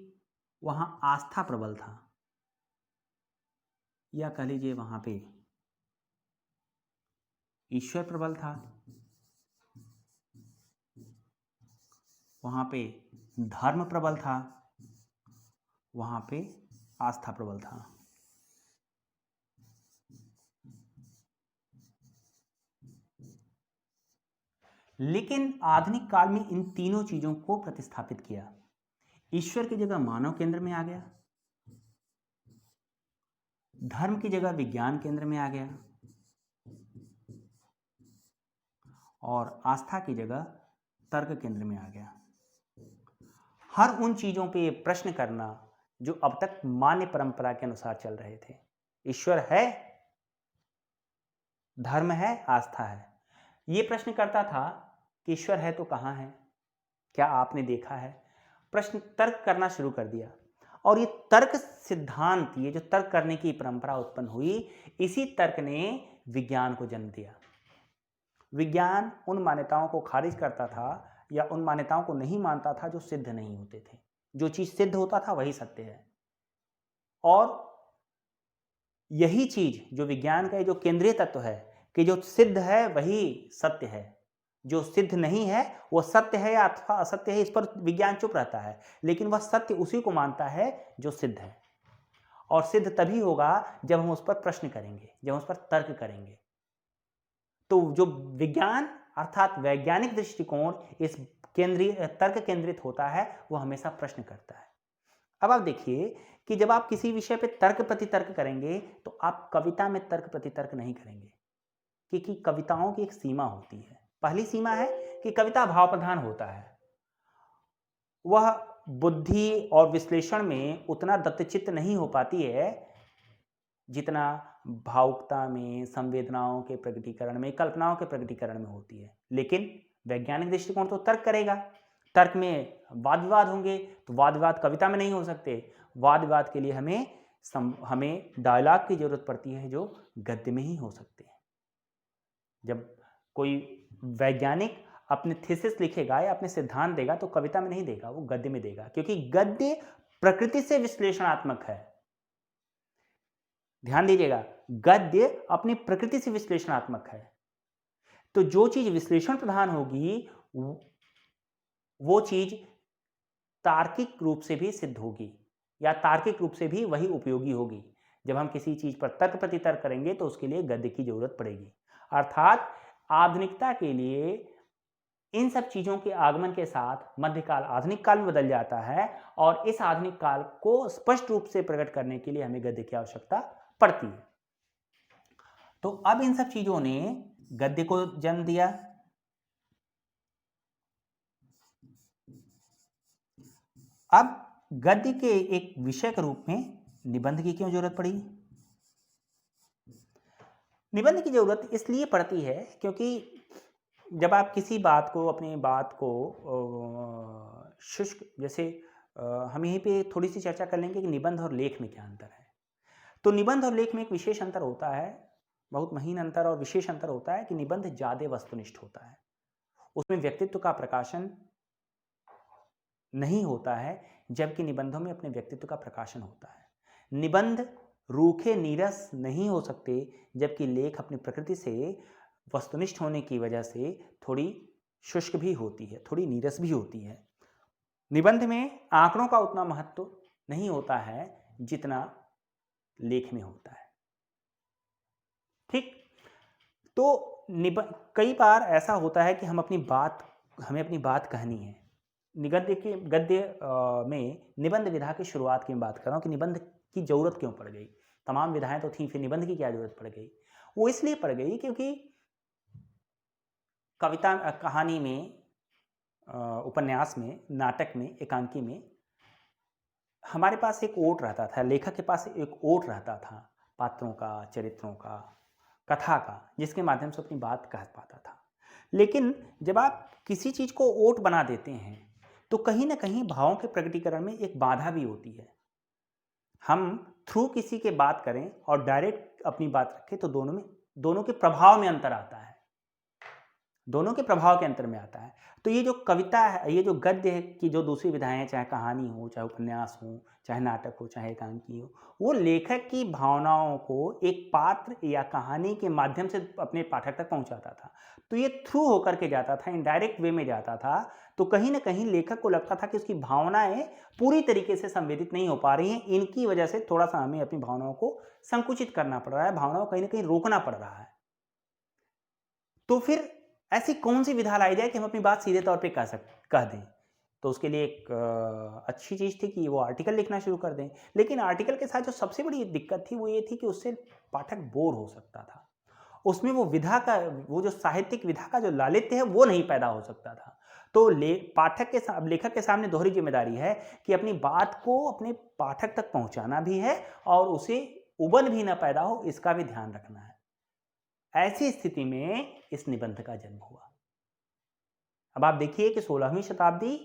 वहां आस्था प्रबल था, या कह लीजिए वहां पे ईश्वर प्रबल था, वहां पे धर्म प्रबल था, वहां पे आस्था प्रबल था। लेकिन आधुनिक काल में इन तीनों चीजों को प्रतिस्थापित किया। ईश्वर की जगह मानव केंद्र में आ गया, धर्म की जगह विज्ञान केंद्र में आ गया, और आस्था की जगह तर्क केंद्र में आ गया। हर उन चीजों पे प्रश्न करना जो अब तक मान्य परंपरा के अनुसार चल रहे थे। ईश्वर है, धर्म है, आस्था है। ये प्रश्न करता था कि ईश्वर है तो कहां है, क्या आपने देखा है? प्रश्न तर्क करना शुरू कर दिया, और ये तर्क सिद्धांत, ये जो तर्क करने की परंपरा उत्पन्न हुई, इसी तर्क ने विज्ञान को जन्म दिया। विज्ञान उन मान्यताओं को खारिज करता था या उन मान्यताओं को नहीं मानता था जो सिद्ध नहीं होते थे। जो चीज सिद्ध होता था वही सत्य है, और यही चीज जो विज्ञान का जो केंद्रीय तत्व है कि जो सिद्ध है वही सत्य है, जो सिद्ध नहीं है वो सत्य है या अथवा असत्य है, इस पर विज्ञान चुप रहता है, लेकिन वह सत्य उसी को मानता है जो सिद्ध है। और सिद्ध तभी होगा जब हम उस पर प्रश्न करेंगे, जब हम उस पर तर्क करेंगे। तो जो विज्ञान अर्थात वैज्ञानिक दृष्टिकोण इस तर्क केंद्रित होता है, वो हमेशा प्रश्न करता है। अब आप देखिए कि जब आप किसी विषय पे तर्क प्रतितर्क करेंगे तो आप कविता में तर्क प्रतितर्क नहीं करेंगे, क्योंकि कविताओं की एक सीमा होती है। पहली सीमा है कि कविता भाव प्रधान होता है, वह बुद्धि और विश्लेषण में उतना दत्तचित्त नहीं हो पाती है जितना भावुकता में, संवेदनाओं के प्रकटीकरण में, कल्पनाओं के प्रकटीकरण में होती है। लेकिन वैज्ञानिक दृष्टिकोण तो तर्क करेगा, तर्क में वाद विवाद होंगे, तो वाद विवाद कविता में नहीं हो सकते। वाद विवाद के लिए हमें डायलॉग की जरूरत पड़ती है, जो गद्य में ही हो सकते हैं। जब कोई वैज्ञानिक अपने थीसिस लिखेगा या अपने सिद्धांत देगा तो कविता में नहीं देगा, वो गद्य में देगा, क्योंकि गद्य प्रकृति से विश्लेषणात्मक है। ध्यान दीजिएगा, गद्य अपनी प्रकृति से विश्लेषणात्मक है। तो जो चीज विश्लेषण प्रधान होगी वो चीज तार्किक रूप से भी सिद्ध होगी या तार्किक रूप से भी वही उपयोगी होगी। जब हम किसी चीज पर तर्क प्रतितर्क करेंगे तो उसके लिए गद्य की जरूरत पड़ेगी। अर्थात आधुनिकता के लिए इन सब चीजों के आगमन के साथ मध्यकाल आधुनिक काल में बदल जाता है, और इस आधुनिक काल को स्पष्ट रूप से प्रकट करने के लिए हमें गद्य की आवश्यकता पड़ती है। तो अब इन सब चीजों ने गद्य को जन्म दिया। अब गद्य के एक विषय के रूप में निबंध की क्यों जरूरत पड़ी? निबंध की जरूरत इसलिए पड़ती है क्योंकि जब आप किसी बात को, अपनी बात को शुष्क, जैसे हम यहीं पे थोड़ी सी चर्चा कर लेंगे कि निबंध और लेख में क्या अंतर है। तो निबंध और लेख में एक विशेष अंतर होता है, बहुत महीन अंतर और विशेष अंतर होता है कि निबंध ज्यादा वस्तुनिष्ठ होता है, उसमें व्यक्तित्व का प्रकाशन नहीं होता है, जबकि निबंधों में अपने व्यक्तित्व का प्रकाशन होता है। निबंध रूखे नीरस नहीं हो सकते, जबकि लेख अपनी प्रकृति से वस्तुनिष्ठ होने की वजह से थोड़ी शुष्क भी होती है, थोड़ी नीरस भी होती है। निबंध में आंकड़ों का उतना महत्व नहीं होता है जितना लेख में होता है। ठीक, तो कई बार ऐसा होता है कि हमें अपनी बात कहनी है। गद्य में निबंध विधा की शुरुआत की मैं बात कर रहा हूं कि निबंध की जरूरत क्यों पड़ गई। तमाम विधाएं तो थी, फिर निबंध की क्या जरूरत पड़ गई? वो इसलिए पड़ गई क्योंकि कविता, कहानी में, उपन्यास में, नाटक में, एकांकी में हमारे पास एक ओट रहता था, लेखक के पास एक ओट रहता था पात्रों का, चरित्रों का, कथा का, जिसके माध्यम से अपनी बात कह पाता था। लेकिन जब आप किसी चीज को ओट बना देते हैं तो कहीं ना कहीं भावों के प्रकटीकरण में एक बाधा भी होती है। हम थ्रू किसी के बात करें और डायरेक्ट अपनी बात रखें तो दोनों के प्रभाव में अंतर आता है, दोनों के प्रभाव के अंतर में आता है। तो ये जो कविता है, ये जो गद्य की जो दूसरी विधाएं हैं, चाहे कहानी हो, चाहे उपन्यास हो, चाहे नाटक हो, चाहे एकांकी हो, वो लेखक की भावनाओं को एक पात्र या कहानी के माध्यम से अपने पाठक तक पहुंचाता था। तो ये थ्रू होकर के जाता था, इनडायरेक्ट वे में जाता था। तो कहीं ना कहीं लेखक को लगता था कि उसकी भावनाएं पूरी तरीके से संवेदित नहीं हो पा रही हैं, इनकी वजह से थोड़ा सा हमें अपनी भावनाओं को संकुचित करना पड़ रहा है, भावनाओं को कहीं ना कहीं रोकना पड़ रहा है। तो फिर ऐसी कौन सी विधा लाई जाए कि हम अपनी बात सीधे तौर पे कह दें? तो उसके लिए एक अच्छी चीज़ थी कि वो आर्टिकल लिखना शुरू कर दें। लेकिन आर्टिकल के साथ जो सबसे बड़ी दिक्कत थी वो ये थी कि उससे पाठक बोर हो सकता था, उसमें वो जो साहित्यिक विधा का जो लालित्य है वो नहीं पैदा हो सकता था। तो लेखक के सामने दोहरी जिम्मेदारी है कि अपनी बात को अपने पाठक तक पहुंचाना भी है और उसे उबन भी ना पैदा हो, इसका भी ध्यान रखना है। ऐसी स्थिति में इस निबंध का जन्म हुआ। अब आप देखिए कि 16वीं शताब्दी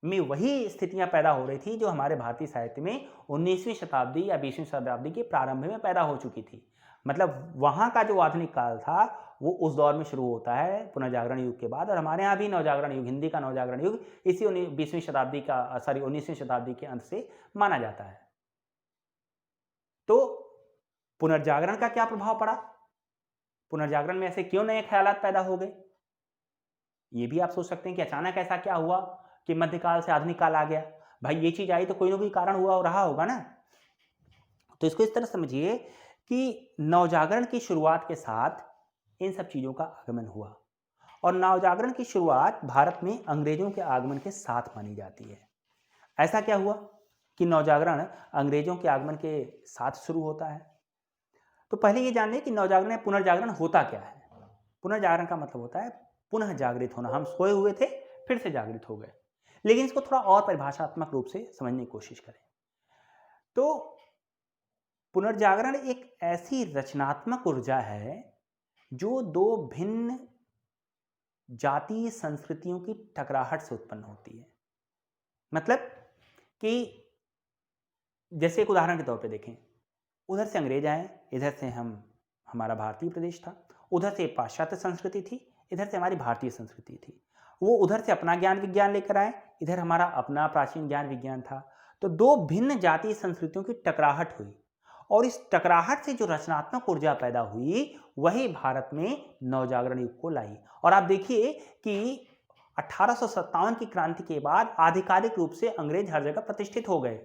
में वही स्थितियां पैदा हो रही थी जो हमारे भारतीय साहित्य में 19वीं शताब्दी या 20वीं शताब्दी के प्रारंभ में पैदा हो चुकी थी। मतलब वहां का जो आधुनिक काल था वो उस दौर में शुरू होता है पुनर्जागरण युग के बाद, और हमारे यहाँ भी नवजागरण युग, हिंदी का नवजागरण युग इसी 19वीं शताब्दी के अंत से माना जाता है। तो पुनर्जागरण का क्या प्रभाव पड़ा? पुनर्जागरण में ऐसे क्यों नए ख्यालात पैदा हो गए? ये भी आप सोच सकते हैं कि अचानक ऐसा क्या हुआ कि मध्यकाल से आधुनिक काल आ गया। भाई ये चीज आई तो कोई ना कोई कारण हुआ और रहा होगा ना। तो इसको इस तरह समझिए कि नवजागरण की शुरुआत के साथ इन सब चीजों का आगमन हुआ और नवजागरण की शुरुआत भारत में अंग्रेजों के आगमन के साथ मानी जाती है। ऐसा क्या हुआ कि नवजागरण अंग्रेजों के आगमन के साथ शुरू होता है? तो पहले ये जान लें कि नवजागरण या पुनर्जागरण होता क्या है। पुनर्जागरण का मतलब होता है पुनः जागृत होना। हम सोए हुए थे, फिर से जागृत हो गए। लेकिन इसको थोड़ा और परिभाषात्मक रूप से समझने की कोशिश करें तो पुनर्जागरण एक ऐसी रचनात्मक ऊर्जा है जो दो भिन्न जातीय संस्कृतियों की टकराहट से उत्पन्न होती है। मतलब कि जैसे एक उदाहरण के तौर पे देखें, उधर से अंग्रेज आए, इधर से हमारा भारतीय प्रदेश था, उधर से पाश्चात्य संस्कृति थी, इधर से हमारी भारतीय संस्कृति थी। वो उधर से अपना ज्ञान विज्ञान लेकर आए, इधर हमारा अपना प्राचीन ज्ञान विज्ञान था। तो दो भिन्न जातीय संस्कृतियों की टकराहट हुई और इस टकराहट से जो रचनात्मक ऊर्जा पैदा हुई वही भारत में नवजागरण युग को लाई। और आप देखिए कि 1857 की क्रांति के बाद आधिकारिक रूप से अंग्रेज हर जगह प्रतिष्ठित हो गए।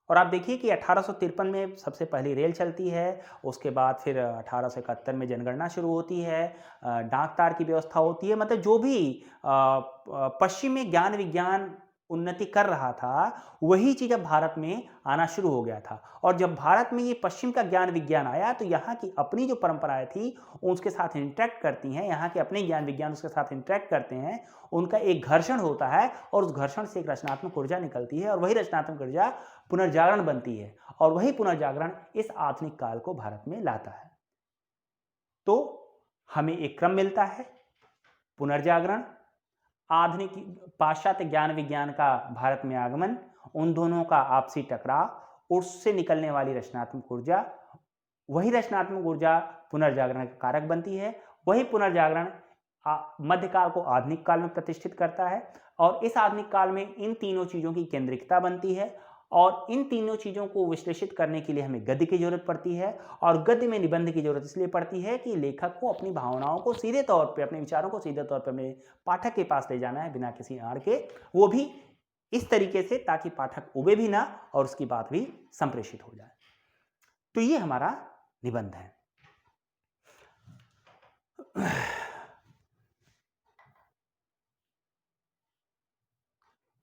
और आप देखिए कि 1853 में सबसे पहली रेल चलती है, उसके बाद फिर 1871 में जनगणना शुरू होती है, डाक तार की व्यवस्था होती है। मतलब जो भी पश्चिम में ज्ञान विज्ञान उन्नति कर रहा था वही चीज अब भारत में आना शुरू हो गया था। और जब भारत में ये पश्चिम का ज्ञान विज्ञान आया तो यहाँ की अपनी जो परंपराएं थी उसके साथ इंटरेक्ट करती हैं, यहाँ के अपने ज्ञान विज्ञान उसके साथ इंटरेक्ट करते हैं, उनका एक घर्षण होता है और उस घर्षण से एक रचनात्मक ऊर्जा निकलती है और वही रचनात्मक ऊर्जा पुनर्जागरण बनती है और वही पुनर्जागरण इस आधुनिक काल को भारत में लाता है। तो हमें एक क्रम मिलता है, पुनर्जागरण, आधुनिक पाश्चात्य ज्ञान विज्ञान का भारत में आगमन, उन दोनों का आपसी टकराव, उससे निकलने वाली रचनात्मक ऊर्जा, वही रचनात्मक ऊर्जा पुनर्जागरण का कारक बनती है। वही पुनर्जागरण मध्यकाल को आधुनिक काल में प्रतिष्ठित करता है और इस आधुनिक काल में इन तीनों चीजों की केंद्रिकता बनती है और इन तीनों चीजों को विश्लेषित करने के लिए हमें गद्य की जरूरत पड़ती है। और गद्य में निबंध की जरूरत इसलिए पड़ती है कि लेखक को अपनी भावनाओं को सीधे तौर पे, अपने विचारों को सीधे तौर पे अपने पाठक के पास ले जाना है बिना किसी आड़ के, वो भी इस तरीके से ताकि पाठक उबे भी ना और उसकी बात भी संप्रेषित हो जाए। तो ये हमारा निबंध है।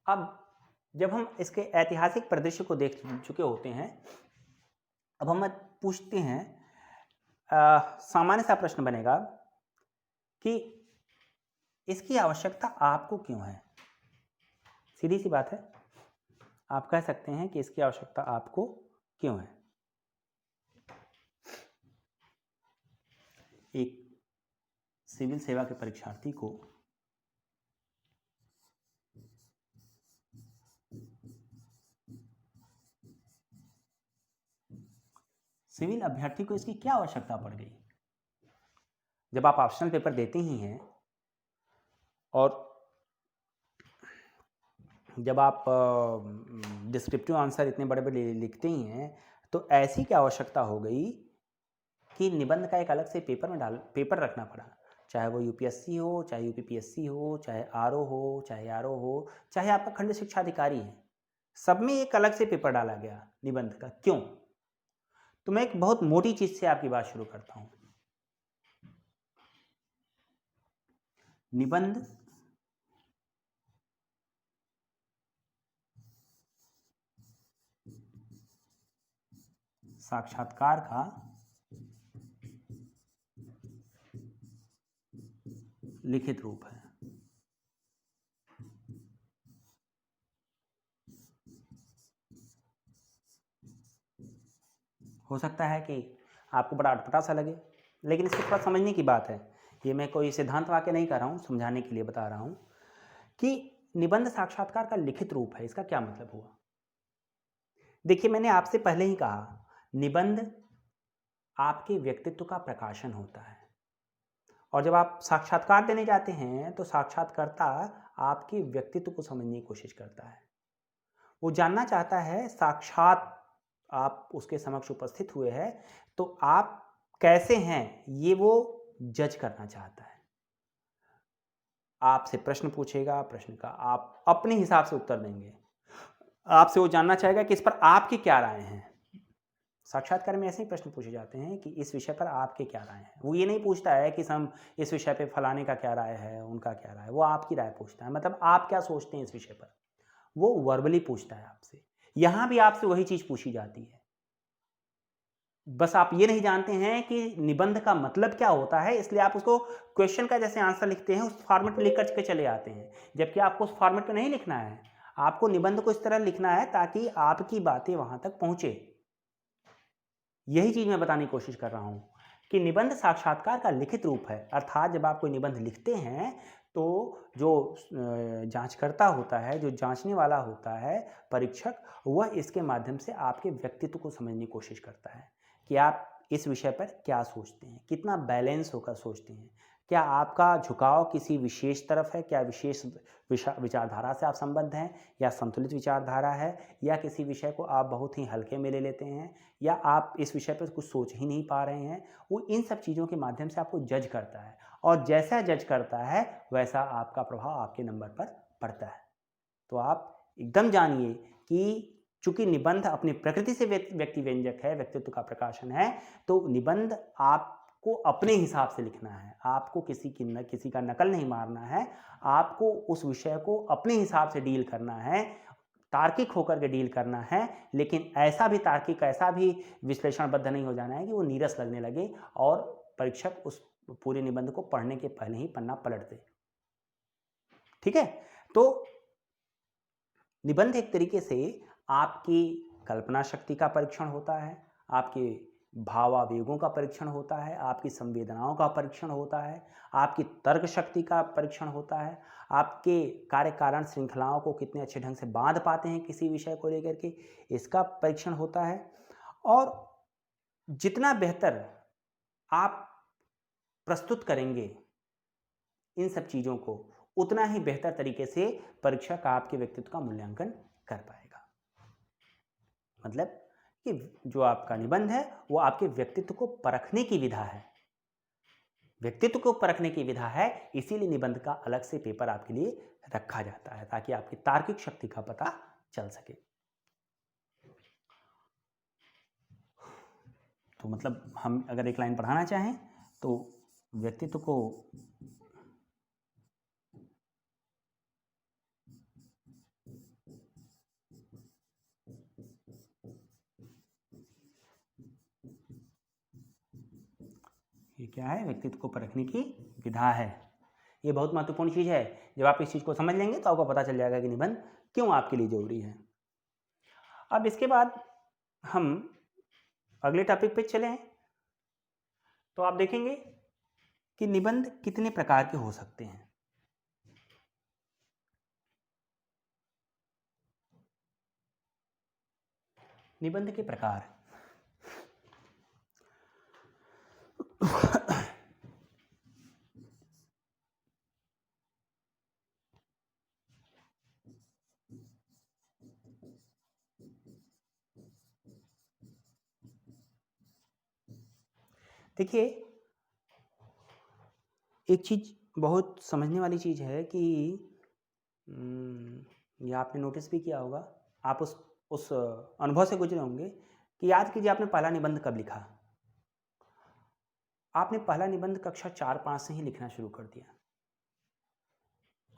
अब जब हम इसके ऐतिहासिक परिदृश्य को देख चुके होते हैं, अब हम पूछते हैं, सामान्य सा प्रश्न बनेगा कि इसकी आवश्यकता आपको क्यों है। सीधी सी बात है, आप कह सकते हैं कि इसकी आवश्यकता आपको क्यों है। एक सिविल सेवा के परीक्षार्थी को सिविल अभ्यर्थी को इसकी क्या आवश्यकता पड़ गई। जब आप ऑप्शनल पेपर देते ही हैं और जब आप डिस्क्रिप्टिव आंसर इतने बड़े बड़े लिखते ही हैं तो ऐसी क्या आवश्यकता हो गई कि निबंध का एक अलग से पेपर रखना पड़ा। चाहे वो यूपीएससी हो, चाहे यूपीपीएससी हो, चाहे आरओ हो, चाहे आरओ हो, चाहे आपका खंड शिक्षा अधिकारी है, सब में एक अलग से पेपर डाला गया निबंध का। क्यों? तो मैं एक बहुत मोटी चीज से आपकी बात शुरू करता हूं। निबंध साक्षात्कार का लिखित रूप है। हो सकता है कि आपको बड़ा अटपटा सा लगे, लेकिन इसको थोड़ा समझने की बात है। ये मैं कोई सिद्धांत वाक्य नहीं कर रहा हूँ, समझाने के लिए बता रहा हूँ कि निबंध साक्षात्कार का लिखित रूप है। इसका क्या मतलब हुआ? देखिए, मैंने आपसे पहले ही कहा, निबंध आपके व्यक्तित्व का प्रकाशन होता है और जब आप साक्षात्कार देने जाते हैं तो साक्षात्कारता आपके व्यक्तित्व को समझने की कोशिश करता है। वो जानना चाहता है, साक्षात आप उसके समक्ष उपस्थित हुए हैं तो आप कैसे हैं ये वो जज करना चाहता है। आपसे प्रश्न पूछेगा, प्रश्न का आप अपने हिसाब से उत्तर देंगे। आपसे वो जानना चाहेगा कि इस पर आपकी क्या राय है। साक्षात्कार में ऐसे ही प्रश्न पूछे जाते हैं कि इस विषय पर आपके क्या राय हैं। वो ये नहीं पूछता है कि हम इस विषय पे फलाने का क्या राय है, उनका क्या राय है, वो आपकी राय पूछता है, मतलब आप क्या सोचते हैं इस विषय पर, वो वर्बली पूछता है आपसे। यहाँ भी आपसे वही चीज़ पूछी जाती है, बस आप ये नहीं जानते हैं कि निबंध का मतलब क्या होता है, इसलिए आप उसको क्वेश्चन का जैसे आंसर लिखते हैं उस फॉर्मेट में लिख कर के चले आते हैं, जबकि आपको उस फॉर्मेट में नहीं लिखना है। आपको निबंध को इस तरह लिखना है ताकि आपकी बातें वहां तक पहुंचे। यही चीज मैं बताने की कोशिश कर रहा हूं कि निबंध साक्षात्कार का लिखित रूप है, अर्थात जब आप कोई निबंध लिखते हैं तो जो जांचकर्ता होता है, जो जांचने वाला होता है परीक्षक, वह इसके माध्यम से आपके व्यक्तित्व को समझने की कोशिश करता है कि आप इस विषय पर क्या सोचते हैं, कितना बैलेंस होकर सोचते हैं, क्या आपका झुकाव किसी विशेष तरफ है, क्या विशेष विचारधारा से आप संबद्ध हैं, या संतुलित विचारधारा है, या किसी विषय को आप बहुत ही हल्के में ले लेते हैं, या आप इस विषय पर कुछ सोच ही नहीं पा रहे हैं। वो इन सब चीज़ों के माध्यम से आपको जज करता है, और जैसा जज करता है वैसा आपका प्रभाव आपके नंबर पर पड़ता है। तो आप एकदम जानिए कि चूंकि निबंध अपनी प्रकृति से व्यक्ति व्यंजक है, व्यक्तित्व का प्रकाशन है, तो निबंध आपको अपने हिसाब से लिखना है, आपको किसी का नकल नहीं मारना है, आपको उस विषय को अपने हिसाब से डील करना है, तार्किक होकर के डील करना है, लेकिन ऐसा भी तार्किक, ऐसा भी विश्लेषणबद्ध नहीं हो जाना है कि वो नीरस लगने लगे और परीक्षक उस पूरे निबंध को पढ़ने के पहले ही पन्ना पलट दे। ठीक है, तो निबंध एक तरीके से आपकी कल्पना शक्ति का परीक्षण होता है, आपके भावावेगों का परीक्षण होता है, आपकी संवेदनाओं का परीक्षण होता है, आपकी तर्क शक्ति का परीक्षण होता है, आपके कार्य कारण श्रृंखलाओं को कितने अच्छे ढंग से बांध पाते हैं किसी विषय को लेकर के, इसका परीक्षण होता है। और जितना बेहतर आप प्रस्तुत करेंगे इन सब चीज़ों को, उतना ही बेहतर तरीके से परीक्षक आपके व्यक्तित्व का मूल्यांकन कर पाएगा। मतलब कि जो आपका निबंध है वो आपके व्यक्तित्व को परखने की विधा है, व्यक्तित्व को परखने की विधा है, इसीलिए निबंध का अलग से पेपर आपके लिए रखा जाता है ताकि आपकी तार्किक शक्ति का पता चल सके। तो मतलब हम अगर एक लाइन पढ़ाना चाहें तो व्यक्तित्व को ये क्या है, व्यक्तित्व को परखने की विधा है। ये बहुत महत्वपूर्ण चीज़ है, जब आप इस चीज़ को समझ लेंगे तो आपको पता चल जाएगा कि निबंध क्यों आपके लिए जरूरी है। अब इसके बाद हम अगले टॉपिक पे चलें तो आप देखेंगे कि निबंध कितने प्रकार के हो सकते हैं। निबंध के प्रकार देखिए, एक चीज़ बहुत समझने वाली चीज़ है कि ये आपने नोटिस भी किया होगा, आप उस अनुभव से गुजरे होंगे कि याद कीजिए आपने पहला निबंध कब लिखा। आपने पहला निबंध कक्षा 4-5 से ही लिखना शुरू कर दिया,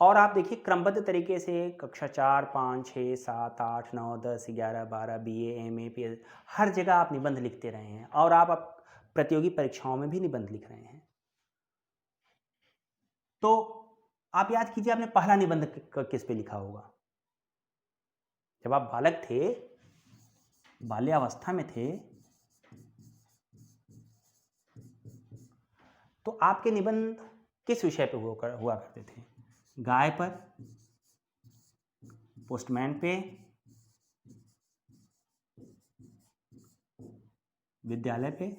और आप देखिए क्रमबद्ध तरीके से कक्षा 4, 5, 6, 7, 8, 9, 10, 11, 12 BA, MA, PhD हर जगह आप निबंध लिखते रहे हैं, और आप प्रतियोगी परीक्षाओं में भी निबंध लिख रहे हैं। तो आप याद कीजिए आपने पहला निबंध किस पे लिखा होगा। जब आप बालक थे, बाल्यावस्था में थे, तो आपके निबंध किस विषय पे हुआ करते थे? गाय पर, पोस्टमैन पे, विद्यालय पे,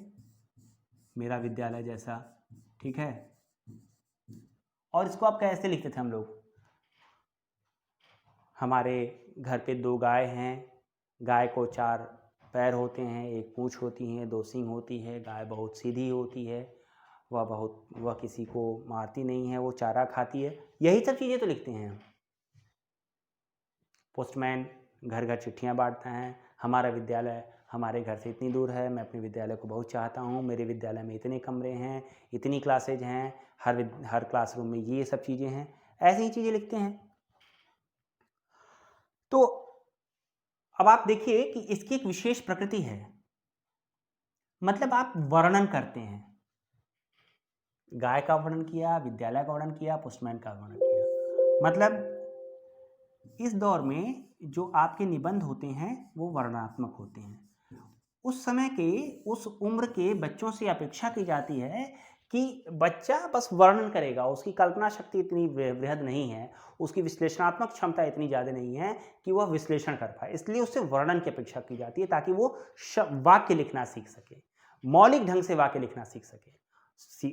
मेरा विद्यालय जैसा, ठीक है। और इसको आप कैसे लिखते थे हम लोग? हमारे घर पे 2 गाय हैं, गाय को 4 पैर होते हैं, 1 पूँछ होती है, 2 सींग होती है, गाय बहुत सीधी होती है, वह किसी को मारती नहीं है, वो चारा खाती है, यही सब चीज़ें तो लिखते हैं हम। पोस्टमैन घर घर चिट्ठियाँ बांटता है, हमारा विद्यालय हमारे घर से इतनी दूर है, मैं अपने विद्यालय को बहुत चाहता हूँ, मेरे विद्यालय में इतने कमरे हैं, इतनी क्लासेज हैं, हर क्लासरूम में ये सब चीज़ें हैं, ऐसी ही चीज़ें लिखते हैं। तो अब आप देखिए कि इसकी एक विशेष प्रकृति है, मतलब आप वर्णन करते हैं। गाय का वर्णन किया, विद्यालय का वर्णन किया, पोस्टमैन का वर्णन किया। मतलब इस दौर में जो आपके निबंध होते हैं वो वर्णनात्मक होते हैं। उस समय के, उस उम्र के बच्चों से अपेक्षा की जाती है कि बच्चा बस वर्णन करेगा, उसकी कल्पना शक्ति इतनी वृहद नहीं है, उसकी विश्लेषणात्मक क्षमता इतनी ज़्यादा नहीं है कि वह विश्लेषण कर पाए, इसलिए उससे वर्णन की अपेक्षा की जाती है ताकि वो वाक्य लिखना सीख सके, मौलिक ढंग से वाक्य लिखना सीख सके।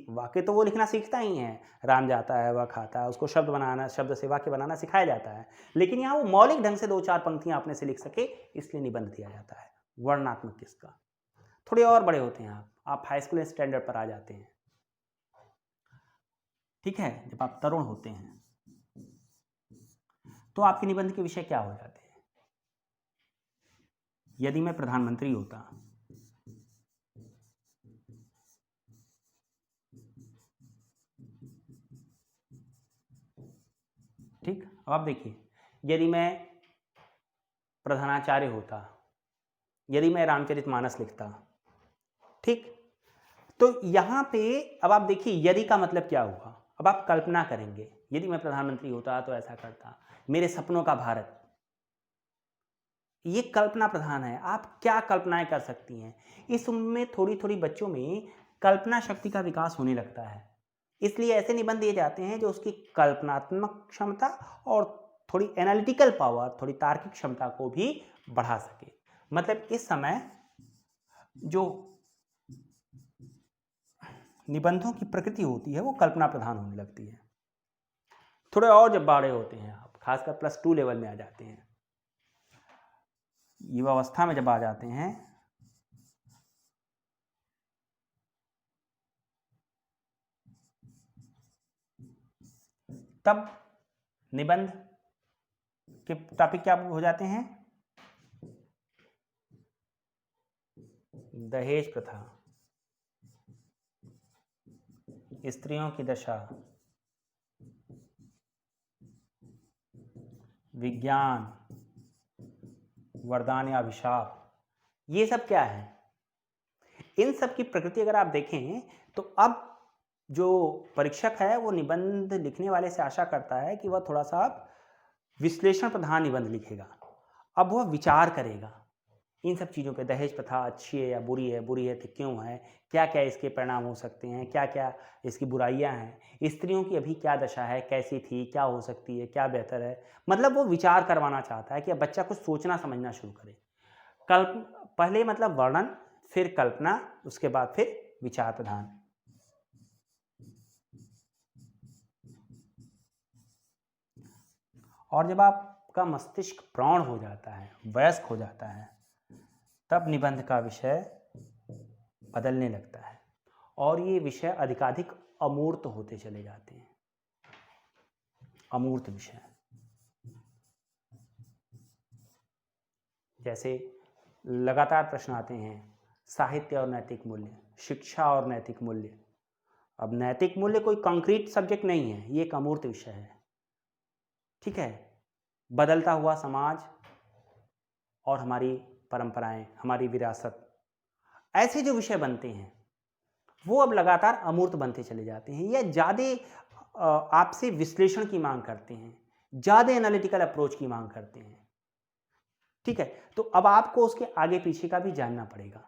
वाक्य तो वो लिखना सीखता ही है, राम जाता है वह खाता है, उसको शब्द से वाक्य बनाना सिखाया जाता है, लेकिन यहाँ वो मौलिक ढंग से 2-4 पंक्तियां अपने से लिख सके, इसलिए निबंध दिया जाता है। वर्णनात्मक किसका। थोड़े और बड़े होते हैं आप हाई स्कूल स्टैंडर्ड पर आ जाते हैं, ठीक है, जब आप तरुण होते हैं तो आपके निबंध के विषय क्या हो जाते हैं। यदि मैं प्रधानमंत्री होता, ठीक, अब आप देखिए, यदि मैं प्रधानाचार्य होता, यदि मैं रामचरितमानस लिखता, ठीक, तो यहां पे अब आप देखिए यदि का मतलब क्या हुआ। अब आप कल्पना करेंगे, यदि मैं प्रधानमंत्री होता तो ऐसा करता, मेरे सपनों का भारत, ये कल्पना प्रधान है। आप क्या कल्पनाएं कर सकती हैं। इस उम्र में थोड़ी थोड़ी बच्चों में कल्पना शक्ति का विकास होने लगता है, इसलिए ऐसे निबंध दिए जाते हैं जो उसकी कल्पनात्मक क्षमता और थोड़ी एनालिटिकल पावर, थोड़ी तार्किक क्षमता को भी बढ़ा सके। मतलब इस समय जो निबंधों की प्रकृति होती है वो कल्पना प्रधान होने लगती है। थोड़े और जब बड़े होते हैं आप, खासकर +2 लेवल में आ जाते हैं, युवावस्था में जब आ जाते हैं, तब निबंध के टॉपिक क्या हो जाते हैं। दहेज प्रथा, स्त्रियों की दशा, विज्ञान, वरदान या अभिशाप, ये सब क्या है। इन सब की प्रकृति अगर आप देखें तो अब जो परीक्षक है वो निबंध लिखने वाले से आशा करता है कि वह थोड़ा सा विश्लेषण प्रधान निबंध लिखेगा। अब वह विचार करेगा इन सब चीज़ों पे, दहेज प्रथा अच्छी है या बुरी है तो क्यों है, क्या क्या इसके परिणाम हो सकते हैं, क्या क्या इसकी बुराइयां हैं, स्त्रियों की अभी क्या दशा है, कैसी थी, क्या हो सकती है, क्या बेहतर है। मतलब वो विचार करवाना चाहता है कि अब बच्चा कुछ सोचना समझना शुरू करे। पहले मतलब वर्णन, फिर कल्पना, उसके बाद फिर विचार प्रधान। और जब आपका मस्तिष्क प्रौढ़ हो जाता है, वयस्क हो जाता है, तब निबंध का विषय बदलने लगता है और ये विषय अधिकाधिक अमूर्त होते चले जाते हैं। अमूर्त विषय जैसे लगातार प्रश्न आते हैं, साहित्य और नैतिक मूल्य, शिक्षा और नैतिक मूल्य। अब नैतिक मूल्य कोई कंक्रीट सब्जेक्ट नहीं है, ये एक अमूर्त विषय है, ठीक है। बदलता हुआ समाज और हमारी परंपराएं, हमारी विरासत, ऐसे जो विषय बनते हैं वो अब लगातार अमूर्त बनते चले जाते हैं या ज़्यादा आपसे विश्लेषण की मांग करते हैं, ज़्यादा एनालिटिकल अप्रोच की मांग करते हैं, ठीक है। तो अब आपको उसके आगे पीछे का भी जानना पड़ेगा।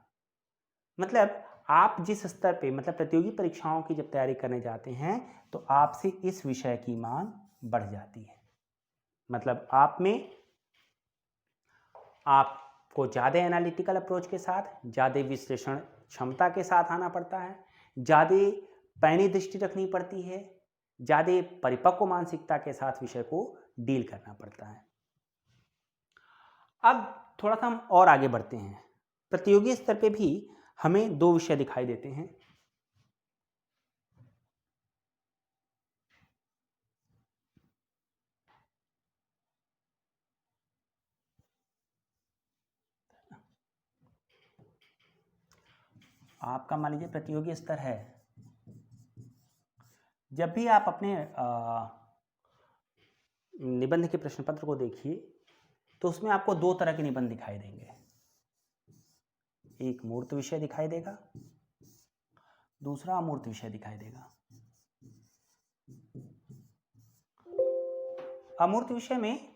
मतलब आप जिस स्तर पे, मतलब प्रतियोगी परीक्षाओं की जब तैयारी करने जाते हैं तो आपसे इस विषय की मांग बढ़ जाती है। मतलब आप में आपको ज़्यादा एनालिटिकल अप्रोच के साथ, ज़्यादा विश्लेषण क्षमता के साथ आना पड़ता है, ज़्यादा पैनी दृष्टि रखनी पड़ती है, ज़्यादा परिपक्व मानसिकता के साथ विषय को डील करना पड़ता है। अब थोड़ा सा हम और आगे बढ़ते हैं। प्रतियोगी स्तर पे भी हमें 2 विषय दिखाई देते हैं। आपका मान लीजिए प्रतियोगी स्तर है, जब भी आप अपने निबंध के प्रश्न पत्र को देखिए तो उसमें आपको दो तरह के निबंध दिखाई देंगे। एक मूर्त विषय दिखाई देगा, दूसरा अमूर्त विषय दिखाई देगा। अमूर्त विषय में,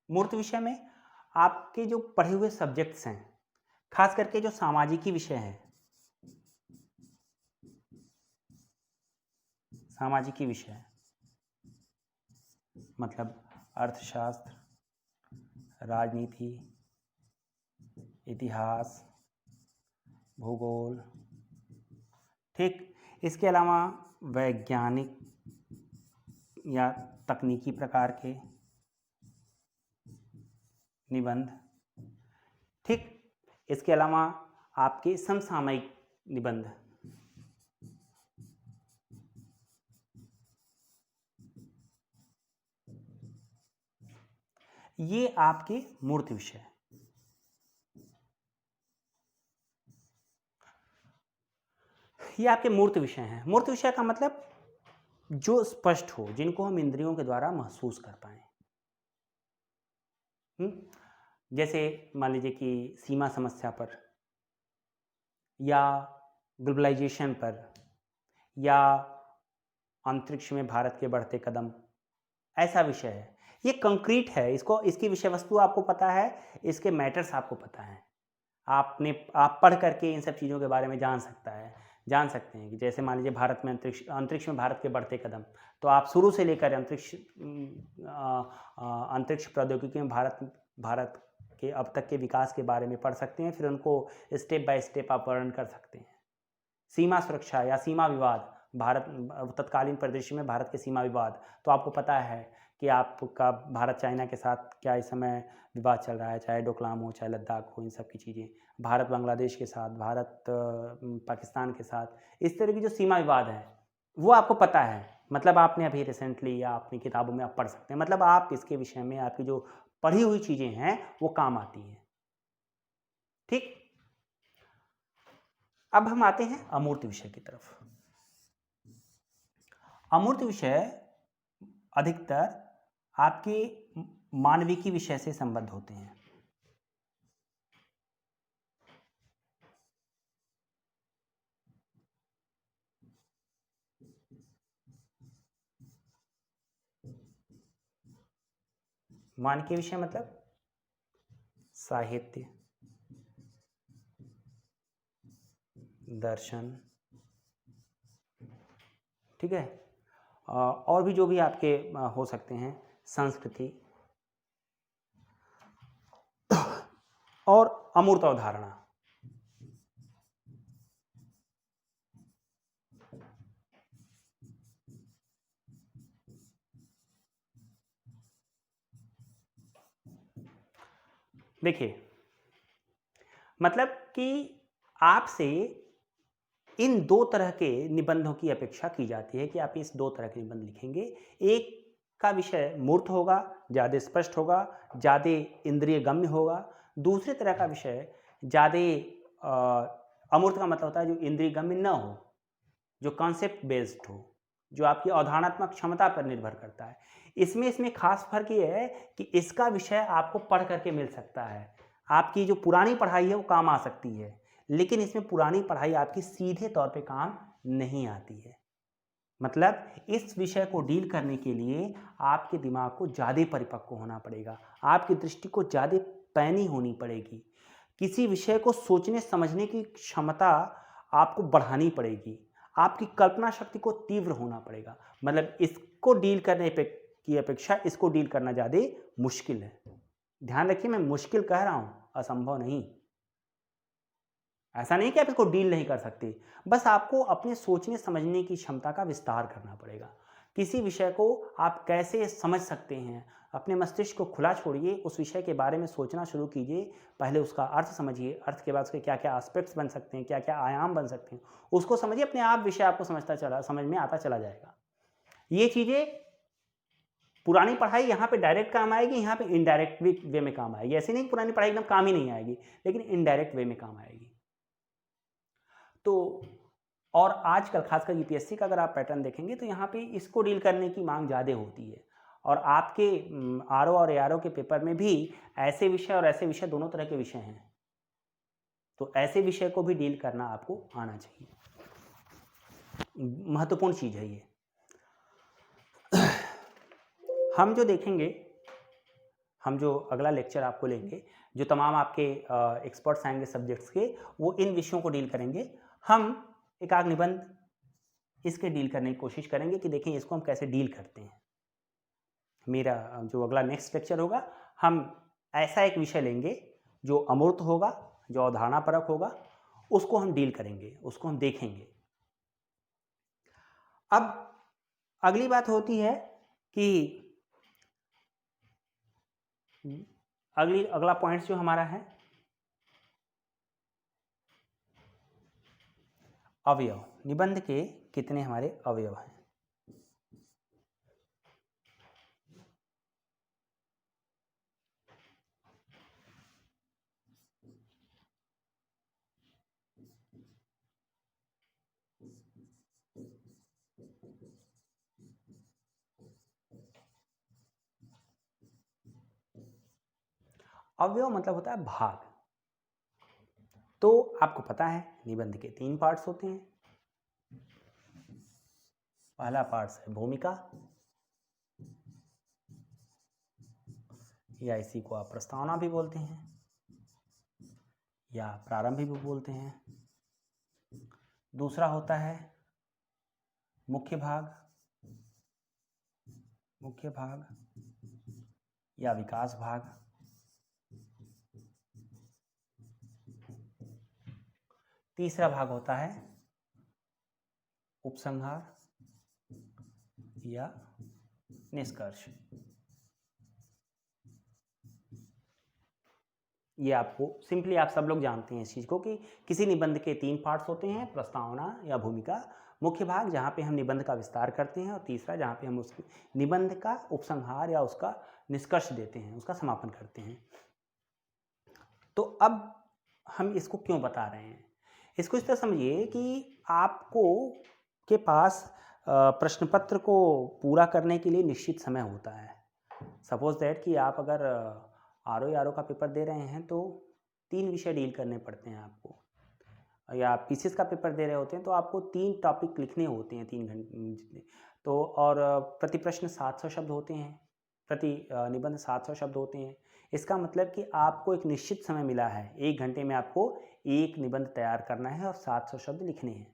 मूर्त विषय में आपके जो पढ़े हुए सब्जेक्ट्स हैं, खास करके जो सामाजिकी विषय हैं, सामाजिकी विषय मतलब अर्थशास्त्र, राजनीति, इतिहास, भूगोल, ठीक। इसके अलावा वैज्ञानिक या तकनीकी प्रकार के निबंध, ठीक। इसके अलावा आपके समसामयिक निबंध, ये आपके मूर्त विषय। ये आपके मूर्त विषय हैं। मूर्त विषय का मतलब जो स्पष्ट हो, जिनको हम इंद्रियों के द्वारा महसूस कर पाए। जैसे मान लीजिए कि सीमा समस्या पर, या ग्लोबलाइजेशन पर, या अंतरिक्ष में भारत के बढ़ते कदम, ऐसा विषय है। ये कंक्रीट है, इसको, इसकी विषय वस्तु आपको पता है, इसके मैटर्स आपको पता है। आप पढ़ करके इन सब चीज़ों के बारे में जान सकते हैं कि जैसे मान लीजिए भारत में अंतरिक्ष में भारत के बढ़ते कदम, तो आप शुरू से लेकर अंतरिक्ष प्रौद्योगिकी में भारत के अब तक के विकास के बारे में पढ़ सकते हैं, फिर उनको स्टेप बाय स्टेप आप वर्णन कर सकते हैं। सीमा सुरक्षा या सीमा विवाद, तत्कालीन परिदृश्य में भारत के सीमा विवाद, तो आपको पता है कि आपका भारत चाइना के साथ क्या इस समय विवाद चल रहा है, चाहे डोकलाम हो, चाहे लद्दाख हो, इन सब की चीज़ें, भारत बांग्लादेश के साथ, भारत पाकिस्तान के साथ, इस तरह की जो सीमा विवाद है वो आपको पता है। मतलब आपने अभी रिसेंटली या अपनी किताबों में आप पढ़ सकते हैं। मतलब आप इसके विषय में आपकी जो पढ़ी हुई चीज़ें हैं वो काम आती हैं, ठीक। अब हम आते हैं अमूर्त विषय की तरफ। अमूर्त विषय अधिकतर आपके मानविकी विषय से संबद्ध होते हैं। मानवीय विषय मतलब साहित्य, दर्शन, ठीक है, और भी जो भी आपके हो सकते हैं, संस्कृति और अमूर्त अवधारणा। देखिए, मतलब कि आपसे इन दो तरह के निबंधों की अपेक्षा की जाती है कि आप इस दो तरह के निबंध लिखेंगे। एक का विषय मूर्त होगा, ज़्यादा स्पष्ट होगा, ज़्यादा इंद्रिय गम्य होगा। दूसरे तरह का विषय ज़्यादा अमूर्त का मतलब होता है जो इंद्रिय गम्य न हो, जो कॉन्सेप्ट बेस्ड हो, जो आपकी अवधारणात्मक क्षमता पर निर्भर करता है। इसमें खास फर्क ये है कि इसका विषय आपको पढ़ करके मिल सकता है, आपकी जो पुरानी पढ़ाई है वो काम आ सकती है, लेकिन इसमें पुरानी पढ़ाई आपकी सीधे तौर पे काम नहीं आती है। मतलब इस विषय को डील करने के लिए आपके दिमाग को ज़्यादा परिपक्व होना पड़ेगा, आपकी दृष्टि को ज़्यादा पैनी होनी पड़ेगी, किसी विषय को सोचने समझने की क्षमता आपको बढ़ानी पड़ेगी, आपकी कल्पना शक्ति को तीव्र होना पड़ेगा। मतलब इसको डील करने की अपेक्षा इसको डील करना ज़्यादा मुश्किल है। ध्यान रखिए, मैं मुश्किल कह रहा हूँ, असंभव नहीं। ऐसा नहीं कि आप इसको डील नहीं कर सकते, बस आपको अपने सोचने समझने की क्षमता का विस्तार करना पड़ेगा। किसी विषय को आप कैसे समझ सकते हैं, अपने मस्तिष्क को खुला छोड़िए, उस विषय के बारे में सोचना शुरू कीजिए। पहले उसका अर्थ समझिए, अर्थ के बाद उसके क्या क्या एस्पेक्ट्स बन सकते हैं, क्या क्या आयाम बन सकते हैं, उसको समझिए। अपने आप विषय आपको समझ में आता चला जाएगा। ये चीज़ें पुरानी पढ़ाई यहाँ पे डायरेक्ट काम आएगी, यहाँ पे इनडायरेक्ट वे में काम आएगी। ऐसे नहीं पुरानी पढ़ाई एकदम काम ही नहीं आएगी, लेकिन इनडायरेक्ट वे में काम आएगी। तो और आजकल खासकर यूपीएससी का अगर आप पैटर्न देखेंगे तो यहाँ पे इसको डील करने की मांग ज़्यादा होती है, और आपके आरओ और एआरओ के पेपर में भी ऐसे विषय और ऐसे विषय दोनों तरह के विषय हैं, तो ऐसे विषय को भी डील करना आपको आना चाहिए, महत्वपूर्ण चीज़ है ये। हम जो देखेंगे, हम जो अगला लेक्चर आपको लेंगे, जो तमाम आपके एक्सपर्ट्स आएंगे सब्जेक्ट्स के, वो इन विषयों को डील करेंगे। हम एक आध निबंध इसके डील करने की कोशिश करेंगे कि देखें इसको हम कैसे डील करते हैं। मेरा जो अगला नेक्स्ट लेक्चर होगा, हम ऐसा एक विषय लेंगे जो अमूर्त होगा, जो अवधारणा परक होगा, उसको हम डील करेंगे, उसको हम देखेंगे। अब अगली बात होती है कि अगला पॉइंट्स जो हमारा है अवयव। निबंध के कितने हमारे अवयव हैं? अवयव मतलब होता है भाग। तो आपको पता है निबंध के 3 पार्ट्स होते हैं। पहला पार्ट है भूमिका, या इसी को आप प्रस्तावना भी बोलते हैं या प्रारंभ भी बोलते हैं। दूसरा होता है मुख्य भाग, या विकास भाग। तीसरा भाग होता है उपसंहार या निष्कर्ष। ये आपको सिंपली आप सब लोग जानते हैं इस चीज़ को कि किसी निबंध के 3 पार्ट्स होते हैं, प्रस्तावना या भूमिका, मुख्य भाग जहाँ पे हम निबंध का विस्तार करते हैं, और तीसरा जहाँ पे हम उस निबंध का उपसंहार या उसका निष्कर्ष देते हैं, उसका समापन करते हैं। तो अब हम इसको क्यों बता रहे हैं? इसको इस तरह समझिए कि आपको के पास प्रश्न पत्र को पूरा करने के लिए निश्चित समय होता है। सपोज दैट कि आप अगर आरओ का पेपर दे रहे हैं तो 3 विषय डील करने पड़ते हैं आपको, या पीसीएस का पेपर दे रहे होते हैं तो आपको 3 टॉपिक लिखने होते हैं 3 घंटे जितने। तो और प्रति प्रश्न 700 शब्द होते हैं, प्रति निबंध 700 शब्द होते हैं। इसका मतलब कि आपको एक निश्चित समय मिला है, 1 घंटे में आपको एक निबंध तैयार करना है और 700 शब्द लिखने हैं।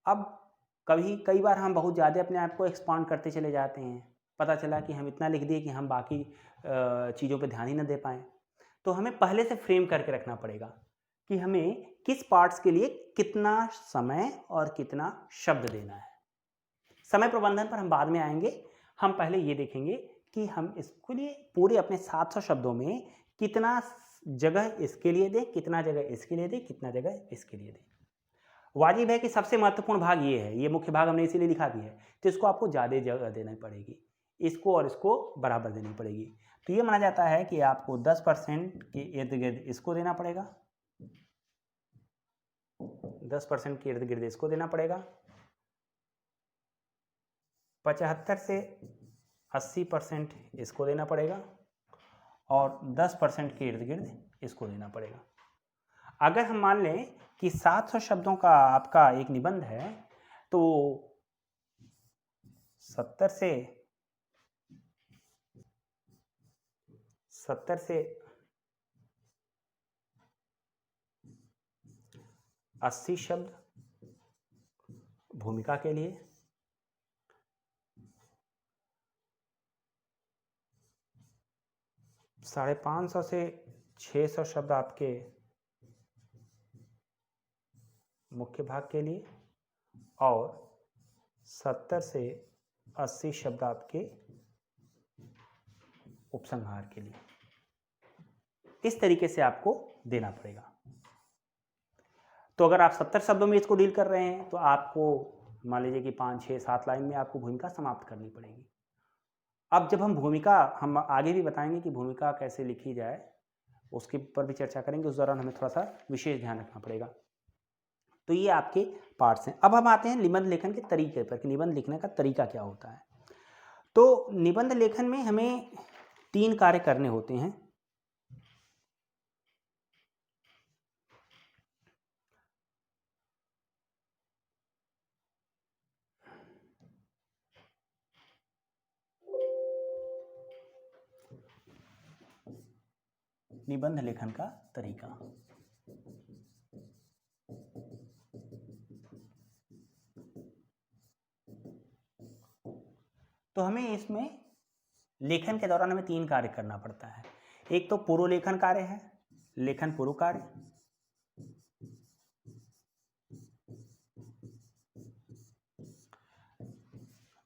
अब कई बार हम बहुत ज़्यादा अपने आप को एक्सपांड करते चले जाते हैं, पता चला कि हम इतना लिख दिए कि हम बाकी चीज़ों पे ध्यान ही न दे पाएँ। तो हमें पहले से फ्रेम करके रखना पड़ेगा कि हमें किस पार्ट्स के लिए कितना समय और कितना शब्द देना है। समय प्रबंधन पर हम बाद में आएंगे, हम पहले ये देखेंगे कि हम इसके लिए पूरे अपने 700 शब्दों में कितना जगह इसके लिए दें, कितना जगह इसके लिए दें, कितना जगह इसके लिए दें। वाजिब है कि सबसे महत्वपूर्ण भाग ये है, ये मुख्य भाग हमने इसीलिए लिखा भी है, तो इसको आपको ज़्यादा जगह देनी पड़ेगी, इसको और इसको बराबर देनी पड़ेगी। तो ये माना जाता है कि आपको 10% के इर्द गिर्द इसको देना पड़ेगा, 10% के इर्द गिर्द इसको देना पड़ेगा, 75 से 80% इसको देना पड़ेगा, और 10% के इर्द गिर्द इसको देना पड़ेगा। अगर हम मान लें कि 700 शब्दों का आपका एक निबंध है, तो 70 से 80 शब्द भूमिका के लिए, 550 से 600 शब्द आपके मुख्य भाग के लिए, और 70 से 80 शब्द आपके उपसंहार के लिए। इस तरीके से आपको देना पड़ेगा। तो अगर आप 70 शब्दों में इसको डील कर रहे हैं तो आपको मान लीजिए कि 5, 6, 7 लाइन में आपको भूमिका समाप्त करनी पड़ेगी। अब जब हम भूमिका, हम आगे भी बताएंगे कि भूमिका कैसे लिखी जाए, उसके ऊपर भी चर्चा करेंगे, उस दौरान हमें थोड़ा सा विशेष ध्यान रखना पड़ेगा। तो ये आपके पार्ट्स हैं। अब हम आते हैं निबंध लेखन के तरीके पर कि निबंध लिखने का तरीका क्या होता है। तो निबंध लेखन में हमें 3 कार्य करने होते हैं। निबंध लेखन का तरीका। तो हमें इसमें लेखन के दौरान हमें 3 कार्य करना पड़ता है। एक तो पूर्व लेखन कार्य है, लेखन पूर्व कार्य,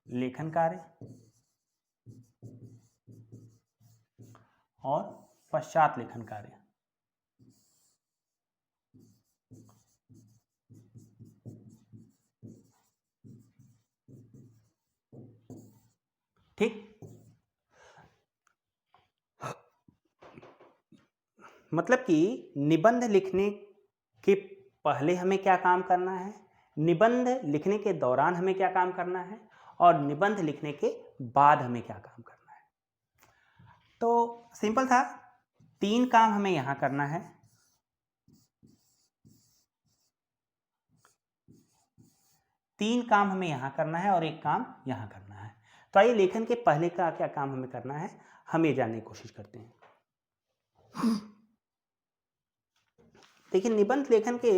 लेखन कार्य और पश्चात लेखन कार्य। ठीक, मतलब कि निबंध लिखने के पहले हमें क्या काम करना है, निबंध लिखने के दौरान हमें क्या काम करना है और निबंध लिखने के बाद हमें क्या काम करना है। तो सिंपल था, 3 काम हमें यहां करना है। तीन काम हमें यहां करना है और एक काम यहां करना है। तो आइए लेखन के पहले का क्या काम हमें करना है, हम ये जानने की कोशिश करते हैं। देखिए, निबंध लेखन के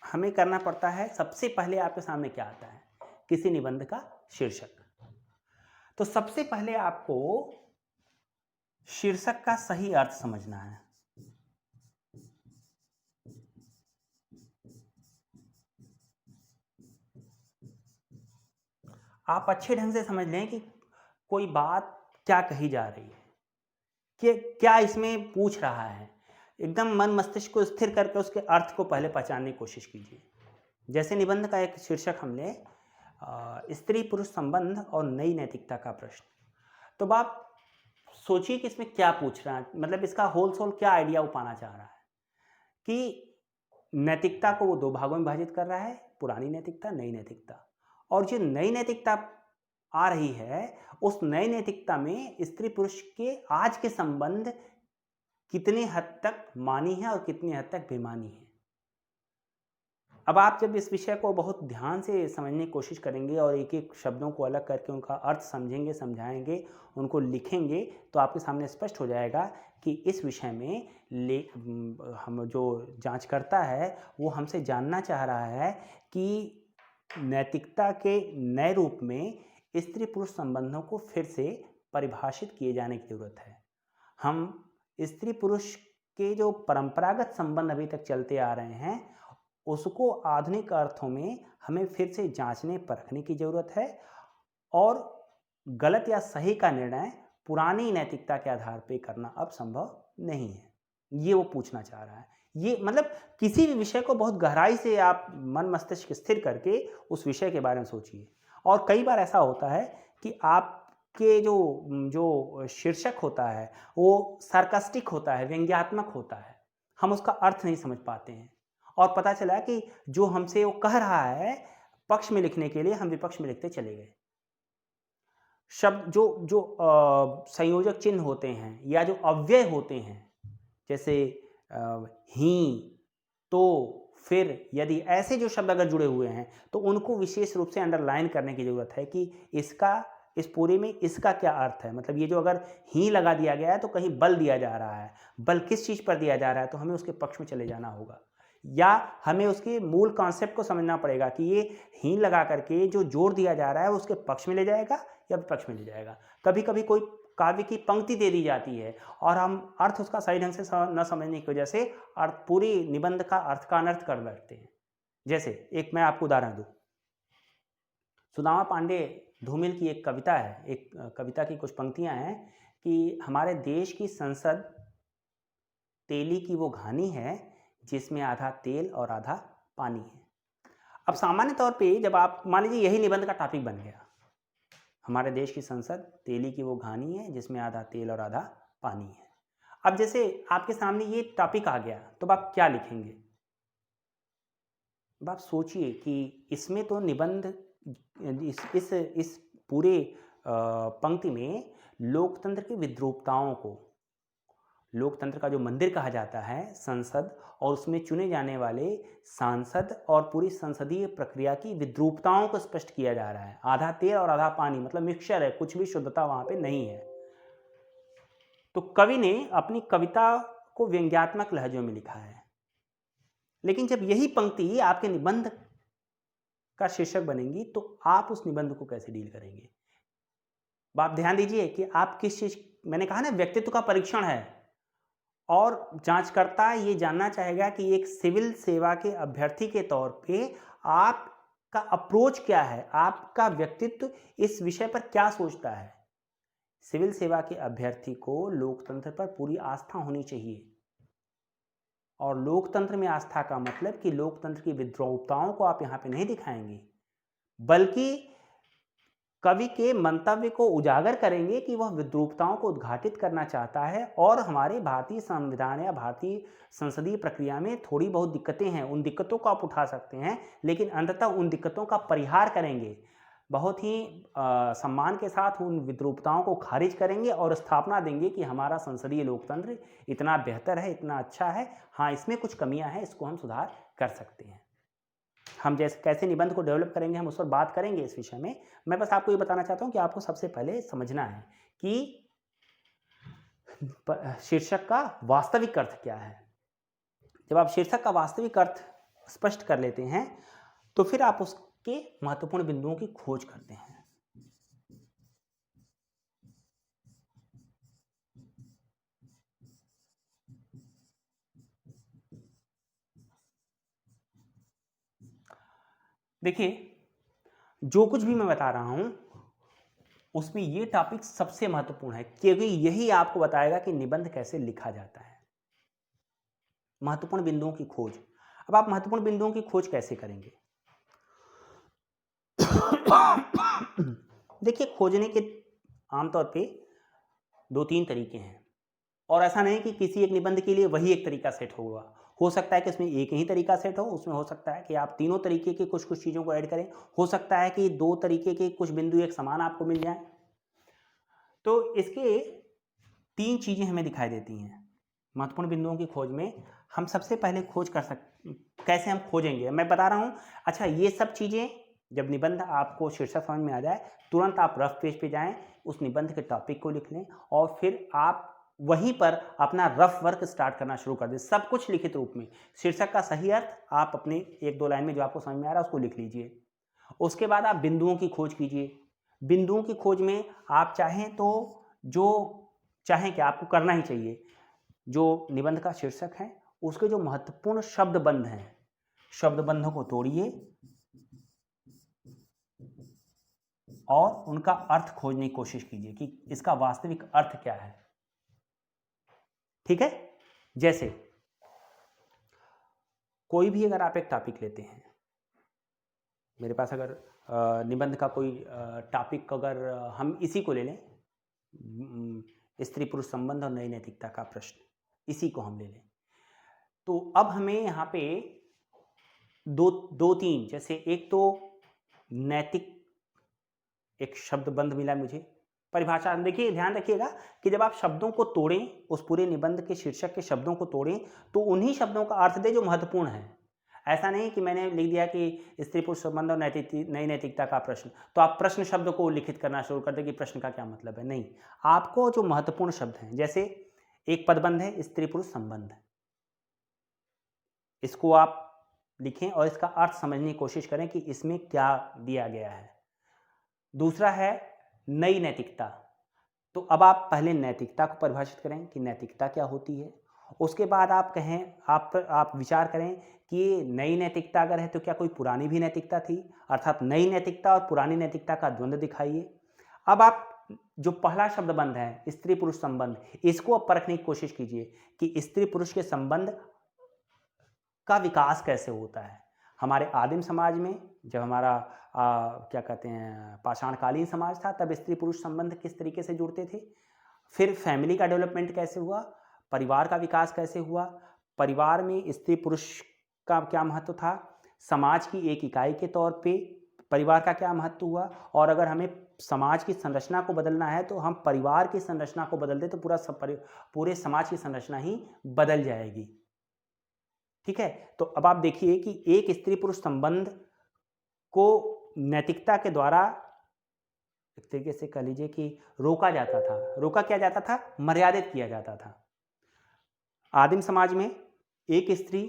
हमें करना पड़ता है, सबसे पहले आपके सामने क्या आता है, किसी निबंध का शीर्षक। तो सबसे पहले आपको शीर्षक का सही अर्थ समझना है। आप अच्छे ढंग से समझ लें कि कोई बात क्या कही जा रही है, कि क्या इसमें पूछ रहा है। एकदम मन मस्तिष्क को स्थिर करके उसके अर्थ को पहले पहचानने की कोशिश कीजिए। जैसे निबंध का एक शीर्षक हमने स्त्री पुरुष संबंध और नई नैतिकता का प्रश्न। तो आप सोचिए कि इसमें क्या पूछ रहा है, मतलब इसका होल सोल क्या आइडिया वो पाना चाह रहा है कि नैतिकता को वो 2 भागों में विभाजित कर रहा है, पुरानी नैतिकता, नई नैतिकता। और जो नई नैतिकता आ रही है, उस नई नैतिकता में स्त्री पुरुष के आज के संबंध कितने हद तक मानी है और कितनी हद तक बेमानी है। अब आप जब इस विषय को बहुत ध्यान से समझने की कोशिश करेंगे और एक एक शब्दों को अलग करके उनका अर्थ समझेंगे, समझाएंगे, उनको लिखेंगे, तो आपके सामने स्पष्ट हो जाएगा कि इस विषय में हम जो जांच करता है वो हमसे जानना चाह रहा है कि नैतिकता के नए रूप में स्त्री पुरुष संबंधों को फिर से परिभाषित किए जाने की जरूरत है। हम स्त्री पुरुष के जो परंपरागत संबंध अभी तक चलते आ रहे हैं, उसको आधुनिक अर्थों में हमें फिर से जांचने परखने की जरूरत है और गलत या सही का निर्णय पुरानी नैतिकता के आधार पर करना अब संभव नहीं है। ये वो पूछना चाह रहा है। ये मतलब किसी भी विषय को बहुत गहराई से आप मन मस्तिष्क स्थिर करके उस विषय के बारे में सोचिए। और कई बार ऐसा होता है कि आपके जो शीर्षक होता है वो सार्कास्टिक होता है, व्यंग्यात्मक होता है, हम उसका अर्थ नहीं समझ पाते हैं और पता चला कि जो हमसे वो कह रहा है पक्ष में लिखने के लिए, हम विपक्ष में लिखते चले गए। शब्द जो जो संयोजक चिन्ह होते हैं या जो अव्यय होते हैं, जैसे ही, तो, फिर, यदि, ऐसे जो शब्द अगर जुड़े हुए हैं तो उनको विशेष रूप से अंडरलाइन करने की जरूरत है कि इस पूरे में इसका क्या अर्थ है। मतलब ये जो अगर ही लगा दिया गया है तो कहीं बल दिया जा रहा है, बल किस चीज पर दिया जा रहा है, तो हमें उसके पक्ष में चले जाना होगा या हमें उसके मूल कॉन्सेप्ट को समझना पड़ेगा कि ये ही लगा करके जो जोर दिया जा रहा है वो उसके पक्ष में ले जाएगा या विपक्ष में ले जाएगा। कभी कभी कोई काव्य की पंक्ति दे दी जाती है और हम अर्थ उसका सही ढंग से न समझने की वजह से अर्थ पूरी निबंध का अर्थ का अनर्थ कर बैठते हैं। जैसे एक मैं आपको उदाहरण दूं, सुदामा पांडे धूमिल की एक कविता है, एक कविता की कुछ पंक्तियां हैं कि हमारे देश की संसद तेली की वो घानी है जिसमें आधा तेल और आधा पानी है। अब सामान्य तौर पे जब आप मान लीजिए यही निबंध का टॉपिक बन गया, हमारे देश की संसद तेली की वो घानी है जिसमें आधा तेल और आधा पानी है। अब जैसे आपके सामने ये टॉपिक आ गया तो आप क्या लिखेंगे? अब आप सोचिए कि इसमें तो निबंध इस पूरे पंक्ति में लोकतंत्र की विद्रूपताओं को, लोकतंत्र का जो मंदिर कहा जाता है संसद, और उसमें चुने जाने वाले सांसद और पूरी संसदीय प्रक्रिया की विद्रूपताओं को स्पष्ट किया जा रहा है। आधा तेल और आधा पानी, मतलब मिक्सचर है, कुछ भी शुद्धता वहां पे नहीं है। तो कवि ने अपनी कविता को व्यंग्यात्मक लहजों में लिखा है, लेकिन जब यही पंक्ति आपके निबंध का शीर्षक बनेंगी तो आप उस निबंध को कैसे डील करेंगे। आप ध्यान दीजिए कि आप किस चीज, मैंने कहा ना व्यक्तित्व का परीक्षण है, और जांचकर्ता ये जानना चाहेगा कि एक सिविल सेवा के अभ्यर्थी के तौर पे आपका अप्रोच क्या है, आपका व्यक्तित्व इस विषय पर क्या सोचता है। सिविल सेवा के अभ्यर्थी को लोकतंत्र पर पूरी आस्था होनी चाहिए, और लोकतंत्र में आस्था का मतलब कि लोकतंत्र की विद्रूपताओं को आप यहां पे नहीं दिखाएंगे, बल्कि कवि के मंतव्य को उजागर करेंगे कि वह विद्रूपताओं को उद्घाटित करना चाहता है, और हमारे भारतीय संविधान या भारतीय संसदीय प्रक्रिया में थोड़ी बहुत दिक्कतें हैं, उन दिक्कतों को आप उठा सकते हैं, लेकिन अंततः उन दिक्कतों का परिहार करेंगे, बहुत ही सम्मान के साथ उन विद्रूपताओं को खारिज करेंगे और स्थापना देंगे कि हमारा संसदीय लोकतंत्र इतना बेहतर है, इतना अच्छा है। हाँ, इसमें कुछ कमियां हैं, इसको हम सुधार कर सकते हैं। हम जैसे कैसे निबंध को डेवलप करेंगे, हम उस पर बात करेंगे इस विषय में। मैं बस आपको ये बताना चाहता हूं कि आपको सबसे पहले समझना है कि शीर्षक का वास्तविक अर्थ क्या है। जब आप शीर्षक का वास्तविक अर्थ स्पष्ट कर लेते हैं तो फिर आप उसके महत्वपूर्ण बिंदुओं की खोज करते हैं। देखिए, जो कुछ भी मैं बता रहा हूं उसमें ये टॉपिक सबसे महत्वपूर्ण है, क्योंकि यही आपको बताएगा कि निबंध कैसे लिखा जाता है। महत्वपूर्ण बिंदुओं की खोज। अब आप महत्वपूर्ण बिंदुओं की खोज कैसे करेंगे? देखिए, खोजने के आमतौर पे 2-3 तरीके हैं, और ऐसा नहीं कि किसी एक निबंध के लिए वही एक तरीका सेट होगा। हो सकता है कि उसमें एक ही तरीका सेट हो, उसमें हो सकता है कि आप तीनों तरीके के कुछ चीज़ों को ऐड करें, हो सकता है कि 2 तरीके के कुछ बिंदु एक समान आपको मिल जाएं। तो इसके 3 चीज़ें हमें दिखाई देती हैं महत्वपूर्ण बिंदुओं की खोज में। हम सबसे पहले कैसे हम खोजेंगे, मैं बता रहा हूँ। अच्छा, ये सब चीज़ें जब निबंध आपको शीर्षक समझ में आ जाए, तुरंत आप रफ पेज पे जाएं, उस निबंध के टॉपिक को लिख लें, और फिर आप वहीं पर अपना रफ वर्क स्टार्ट करना शुरू कर दें, सब कुछ लिखित रूप में। शीर्षक का सही अर्थ आप अपने 1-2 लाइन में जो आपको समझ में आ रहा है उसको लिख लीजिए। उसके बाद आप बिंदुओं की खोज कीजिए। बिंदुओं की खोज में आप चाहें तो जो चाहें कि आपको करना ही चाहिए, जो निबंध का शीर्षक है उसके जो महत्वपूर्ण शब्द बंध हैं, शब्द बंधों को तोड़िए और उनका अर्थ खोजने की कोशिश कीजिए कि इसका वास्तविक अर्थ क्या है। ठीक है? जैसे कोई भी अगर आप एक टॉपिक लेते हैं, मेरे पास अगर निबंध का कोई टॉपिक, अगर हम इसी को ले लें, स्त्री पुरुष संबंध और नई नैतिकता का प्रश्न, इसी को हम ले लें, तो अब हमें यहाँ पे दो तीन, जैसे एक तो नैतिक एक शब्द बंध मिला मुझे, परिभाषा देखिए, ध्यान रखिएगा कि जब आप शब्दों को तोड़ें, उस पूरे निबंध के शीर्षक के शब्दों को तोड़ें, तो उन्हीं शब्दों का अर्थ दें जो महत्वपूर्ण है। ऐसा नहीं कि मैंने लिख दिया कि स्त्री पुरुष संबंध और नई नैतिकता का प्रश्न, तो आप प्रश्न शब्द को लिखित करना शुरू कर दें कि प्रश्न का क्या मतलब है। नहीं, आपको जो महत्वपूर्ण शब्द हैं, जैसे एक पदबंध है स्त्री पुरुष संबंध, इसको आप लिखें और इसका अर्थ समझने की कोशिश करें कि इसमें क्या दिया गया है। दूसरा है नई नैतिकता, तो अब आप पहले नैतिकता को परिभाषित करें कि नैतिकता क्या होती है। उसके बाद आप कहें, आप विचार करें कि नई नैतिकता अगर है तो क्या कोई पुरानी भी नैतिकता थी, अर्थात नई नैतिकता और पुरानी नैतिकता का द्वंद्व दिखाइए। अब आप जो पहला शब्द बंध है स्त्री पुरुष संबंध, इसको अब परखने की कोशिश कीजिए कि स्त्री पुरुष के संबंध का विकास कैसे होता है। हमारे आदिम समाज में, जब हमारा क्या कहते हैं पाषाणकालीन समाज था, तब स्त्री पुरुष संबंध किस तरीके से जुड़ते थे। फिर फैमिली का डेवलपमेंट कैसे हुआ, परिवार का विकास कैसे हुआ, परिवार में स्त्री पुरुष का क्या महत्व था, समाज की एक इकाई के तौर पे परिवार का क्या महत्व हुआ, और अगर हमें समाज की संरचना को बदलना है तो हम परिवार की संरचना को बदल दें तो पूरे समाज की संरचना ही बदल जाएगी। ठीक है, तो अब आप देखिए कि एक स्त्री पुरुष संबंध को नैतिकता के द्वारा एक तरीके से कह लीजिए कि रोका जाता था। रोका क्या जाता था? मर्यादित किया जाता था। आदिम समाज में एक स्त्री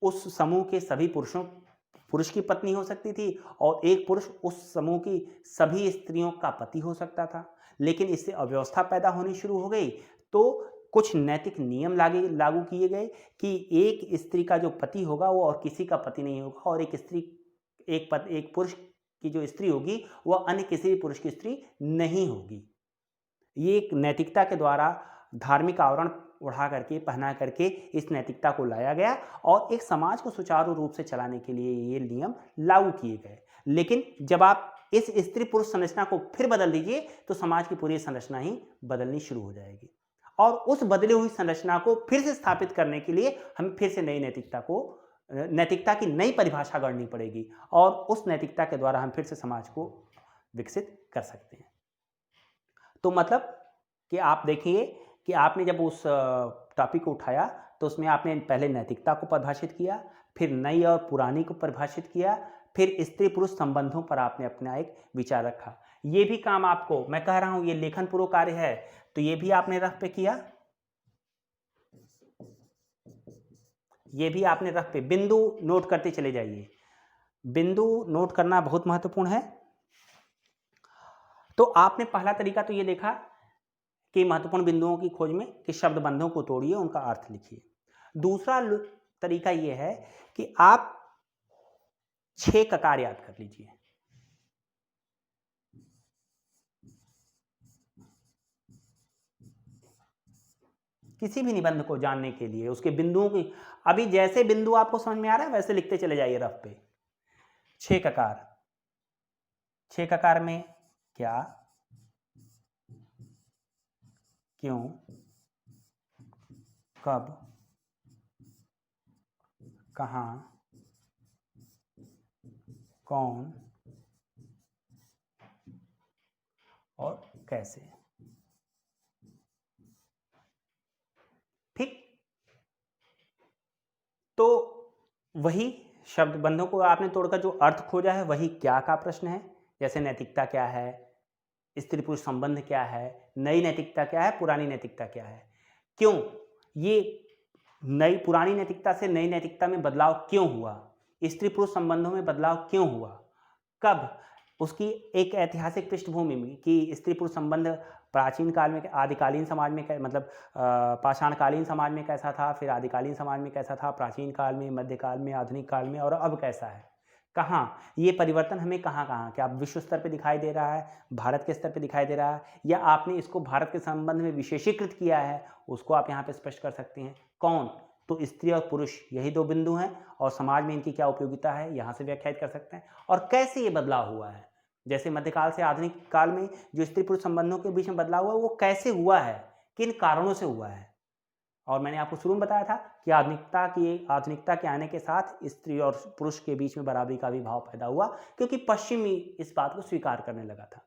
उस समूह के सभी पुरुष की पत्नी हो सकती थी और एक पुरुष उस समूह की सभी स्त्रियों का पति हो सकता था। लेकिन इससे अव्यवस्था पैदा होनी शुरू हो गई, तो कुछ नैतिक नियम लागू किए गए कि एक स्त्री का जो पति होगा वो और किसी का पति नहीं होगा, और एक पुरुष की जो स्त्री होगी वह अन्य किसी भी पुरुष की स्त्री नहीं होगी। ये एक नैतिकता के द्वारा धार्मिक आवरण उड़ा करके, पहना करके इस नैतिकता को लाया गया और एक समाज को सुचारू रूप से चलाने के लिए ये नियम लागू किए गए। लेकिन जब आप इस स्त्री पुरुष संरचना को फिर बदल दीजिए तो समाज की पूरी संरचना ही बदलनी शुरू हो जाएगी, और उस बदली हुई संरचना को फिर से स्थापित करने के लिए हमें फिर से नई नैतिकता की नई परिभाषा गढ़नी पड़ेगी, और उस नैतिकता के द्वारा हम फिर से समाज को विकसित कर सकते हैं। तो मतलब कि आप देखिए कि आपने जब उस टॉपिक को उठाया तो उसमें आपने पहले नैतिकता को परिभाषित किया, फिर नई और पुरानी को परिभाषित किया, फिर स्त्री पुरुष संबंधों पर आपने अपना एक विचार रखा। ये भी काम आपको, मैं कह रहा हूं ये लेखन पूर्व कार्य है, तो ये भी आपने रफ पे किया, ये भी आपने रफ पे बिंदु नोट करते चले जाइए। बिंदु नोट करना बहुत महत्वपूर्ण है। तो आपने पहला तरीका तो ये देखा कि महत्वपूर्ण बिंदुओं की खोज में कि शब्द बंधों को तोड़िए, उनका अर्थ लिखिए। दूसरा तरीका यह है कि आप 6 ककार याद कर लीजिए। किसी भी निबंध को जानने के लिए उसके बिंदुओं की, अभी जैसे बिंदु आपको समझ में आ रहा है वैसे लिखते चले जाइए रफ पे। 6 ककार। 6 ककार में क्या, क्यों, कब, कहां, कौन और कैसे। ठीक, तो वही शब्द बंधों को आपने तोड़कर जो अर्थ खोजा है वही क्या का प्रश्न है। जैसे नैतिकता क्या है, स्त्री पुरुष संबंध क्या है, नई नैतिकता क्या है, पुरानी नैतिकता क्या है, क्यों ये नई पुरानी नैतिकता से नई नैतिकता में बदलाव क्यों हुआ, स्त्री पुरुष संबंधों में बदलाव क्यों हुआ, कब, उसकी एक ऐतिहासिक पृष्ठभूमि में कि स्त्री पुरुष संबंध प्राचीन काल में, आदिकालीन समाज में मतलब पाषाणकालीन समाज में कैसा था, फिर आदिकालीन समाज में कैसा था, प्राचीन काल में, मध्यकाल में, आधुनिक काल में, और अब कैसा है, कहाँ ये परिवर्तन हमें कहाँ क्या विश्व स्तर पे दिखाई दे रहा है, भारत के स्तर पे दिखाई दे रहा है, या आपने इसको भारत के संबंध में विशेषीकृत किया है, उसको आप यहाँ पे स्पष्ट कर सकते हैं। कौन, तो स्त्री और पुरुष यही 2 बिंदु हैं, और समाज में इनकी क्या उपयोगिता है यहाँ से व्याख्यायित कर सकते हैं, और कैसे ये बदलाव हुआ है। जैसे मध्यकाल से आधुनिक काल में जो स्त्री पुरुष संबंधों के बीच में बदलाव हुआ वो कैसे हुआ है, किन कारणों से हुआ है। और मैंने आपको शुरू में बताया था कि आधुनिकता के आने के साथ स्त्री और पुरुष के बीच में बराबरी का भी भाव पैदा हुआ, क्योंकि पश्चिमी इस बात को स्वीकार करने लगा था।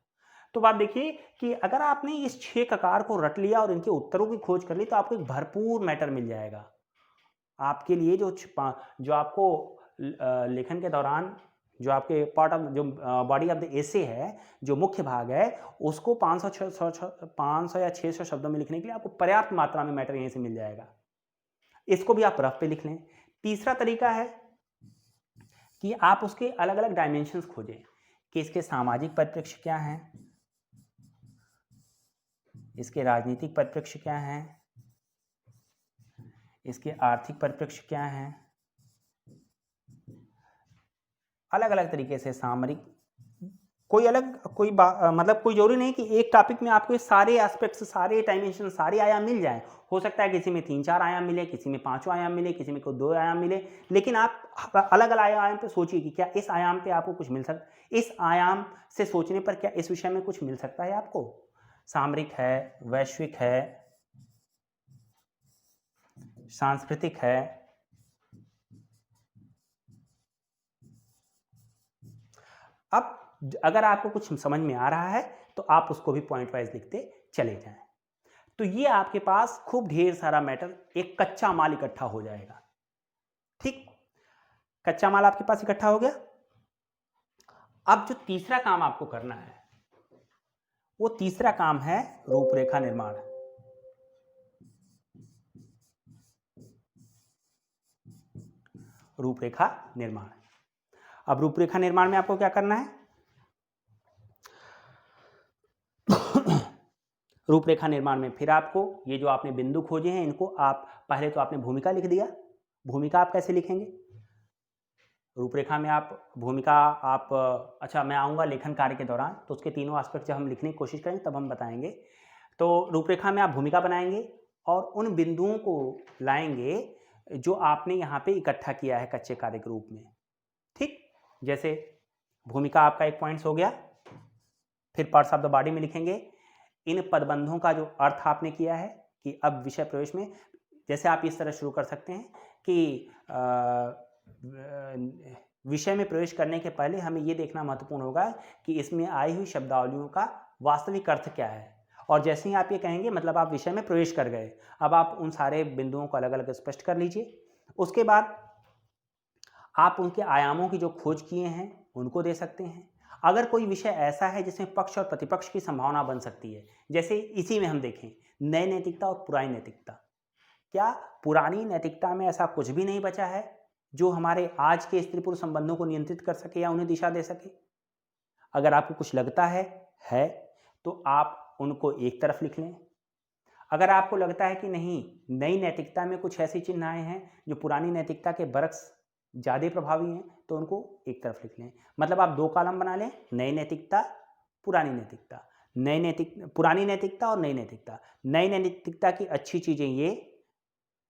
तो आप देखिए कि अगर आपने इस 6 ककार को रट लिया और इनके उत्तरों की खोज कर ली तो आपको एक भरपूर मैटर मिल जाएगा आपके लिए, जो आपको लेखन के दौरान जो आपके जो बॉडी ऑफ द एसे है, जो मुख्य भाग है, उसको 500 या 600 शब्दों में लिखने के लिए आपको पर्याप्त मात्रा में मैटर यहीं से मिल जाएगा। इसको भी आप रफ पे लिख लें। तीसरा तरीका है कि आप उसके अलग अलग डायमेंशंस खोजें कि इसके सामाजिक परिप्रेक्ष्य क्या हैं, इसके राजनीतिक परिप्रेक्ष्य क्या हैं, इसके आर्थिक परिप्रेक्ष्य क्या हैं, अलग अलग तरीके से सामरिक, मतलब कोई जरूरी नहीं कि एक टॉपिक में आपको सारे एस्पेक्ट्स, सारे डायमेंशन, सारे आयाम मिल जाएं। हो सकता है किसी में 3-4 आयाम मिले, किसी में 5 आयाम मिले, किसी में कोई 2 आयाम मिले, लेकिन आप अलग अलग आयाम पे सोचिए कि क्या इस आयाम पे आपको कुछ मिल सकता, इस आयाम से सोचने पर क्या इस विषय में कुछ मिल सकता है आपको। सामरिक है, वैश्विक है, सांस्कृतिक है, अब अगर आपको कुछ समझ में आ रहा है तो आप उसको भी पॉइंट वाइज लिखते चले जाएं। तो ये आपके पास खूब ढेर सारा मैटर, एक कच्चा माल इकट्ठा हो जाएगा। ठीक, कच्चा माल आपके पास इकट्ठा हो गया। अब जो तीसरा काम आपको करना है, वो तीसरा काम है रूपरेखा निर्माण। रूपरेखा निर्माण। अब रूपरेखा निर्माण में आपको क्या करना है? रूपरेखा निर्माण में फिर आपको ये जो आपने बिंदु खोजे हैं, इनको आप पहले तो आपने भूमिका लिख दिया। भूमिका आप कैसे लिखेंगे? रूपरेखा में आप भूमिका आप अच्छा, मैं आऊँगा लेखन कार्य के दौरान, तो उसके तीनों एस्पेक्ट जब हम लिखने की कोशिश करेंगे तब हम बताएंगे। तो रूपरेखा में आप भूमिका बनाएंगे और उन बिंदुओं को लाएंगे जो आपने यहाँ पे इकट्ठा किया है कच्चे कार्य के रूप में। ठीक, जैसे भूमिका आपका एक पॉइंट्स हो गया। फिर पार्ट्स ऑफ द बॉडी में लिखेंगे इन पदबंधों का जो अर्थ आपने किया है कि अब विषय प्रवेश में, जैसे आप इस तरह शुरू कर सकते हैं कि विषय में प्रवेश करने के पहले हमें ये देखना महत्वपूर्ण होगा कि इसमें आई हुई शब्दावलियों का वास्तविक अर्थ क्या है। और जैसे ही आप ये कहेंगे मतलब आप विषय में प्रवेश कर गए। अब आप उन सारे बिंदुओं को अलग अलग स्पष्ट कर लीजिए। उसके बाद आप उनके आयामों की जो खोज किए हैं उनको दे सकते हैं। अगर कोई विषय ऐसा है जिसमें पक्ष और प्रतिपक्ष की संभावना बन सकती है, जैसे इसी में हम देखें नई नैतिकता और पुरानी नैतिकता, क्या पुरानी नैतिकता में ऐसा कुछ भी नहीं बचा है जो हमारे आज के स्त्री पुरुष संबंधों को नियंत्रित कर सके या उन्हें दिशा दे सके? अगर आपको कुछ लगता है तो आप उनको एक तरफ लिख लें। अगर आपको लगता है कि नहीं, नई नैतिकता में कुछ ऐसी चिन्हाएं हैं जो पुरानी नैतिकता के बरक्स ज़्यादा प्रभावी हैं, तो उनको एक तरफ लिख लें। मतलब आप दो कॉलम बना लें, नई नैतिकता, पुरानी नैतिकता, पुरानी नैतिकता और नई नैतिकता। नई नैतिकता की अच्छी चीज़ें ये,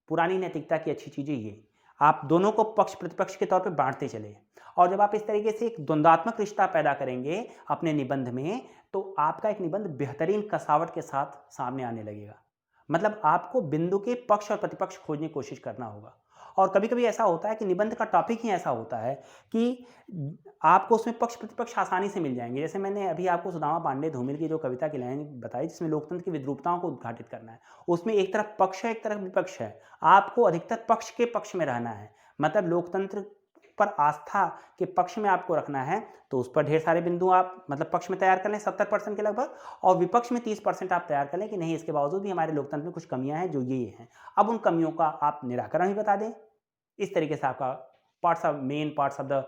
पुरानी नैतिकता की अच्छी चीज़ें ये। आप दोनों को पक्ष प्रतिपक्ष के तौर पे बांटते चले। और जब आप इस तरीके से एक द्वंद्वात्मक रिश्ता पैदा करेंगे अपने निबंध में, तो आपका एक निबंध बेहतरीन कसावट के साथ सामने आने लगेगा। मतलब आपको बिंदु के पक्ष और प्रतिपक्ष खोजने की कोशिश करना होगा। और कभी कभी ऐसा होता है कि निबंध का टॉपिक ही ऐसा होता है कि आपको उसमें पक्ष प्रतिपक्ष आसानी से मिल जाएंगे। जैसे मैंने अभी आपको सुदामा पांडे धूमिल की जो कविता की लाइन बताई जिसमें लोकतंत्र की विद्रूपताओं को उद्घाटित करना है, उसमें एक तरफ पक्ष है एक तरफ विपक्ष है। आपको अधिकतर पक्ष के पक्ष में रहना है, मतलब लोकतंत्र पर आस्था के पक्ष में आपको रखना है। तो उस पर ढेर सारे बिंदु आप मतलब पक्ष में तैयार कर लें 70% के लगभग, और विपक्ष में 30% आप तैयार कर लें कि नहीं, इसके बावजूद भी हमारे लोकतंत्र में कुछ कमियां हैं जो ये हैं। अब उन कमियों का आप निराकरण भी बता दें। इस तरीके से आपका main parts of the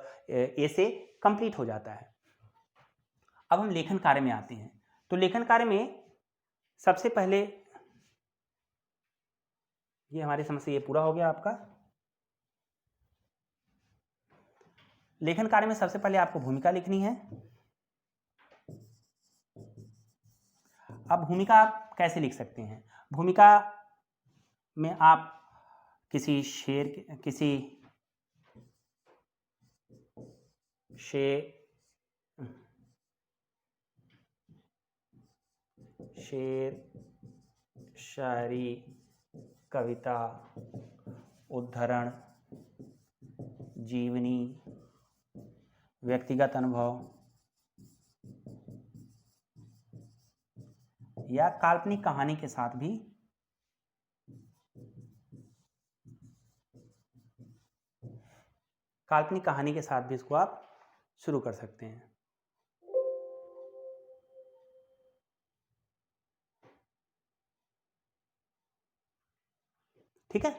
essay complete हो जाता है। अब हम लेखन कार्य में आते हैं। तो लेखन कार्य में सबसे पहले ये हमारी समस्या ये पूरा हो गया आपका। लेखन कार्य में सबसे पहले आपको भूमिका लिखनी है। अब भूमिका आप कैसे लिख सकते हैं? भूमिका में आप किसी शेर, शायरी, कविता, उद्धरण, जीवनी, व्यक्तिगत अनुभव या काल्पनिक कहानी के साथ भी इसको आप शुरू कर सकते हैं। ठीक है,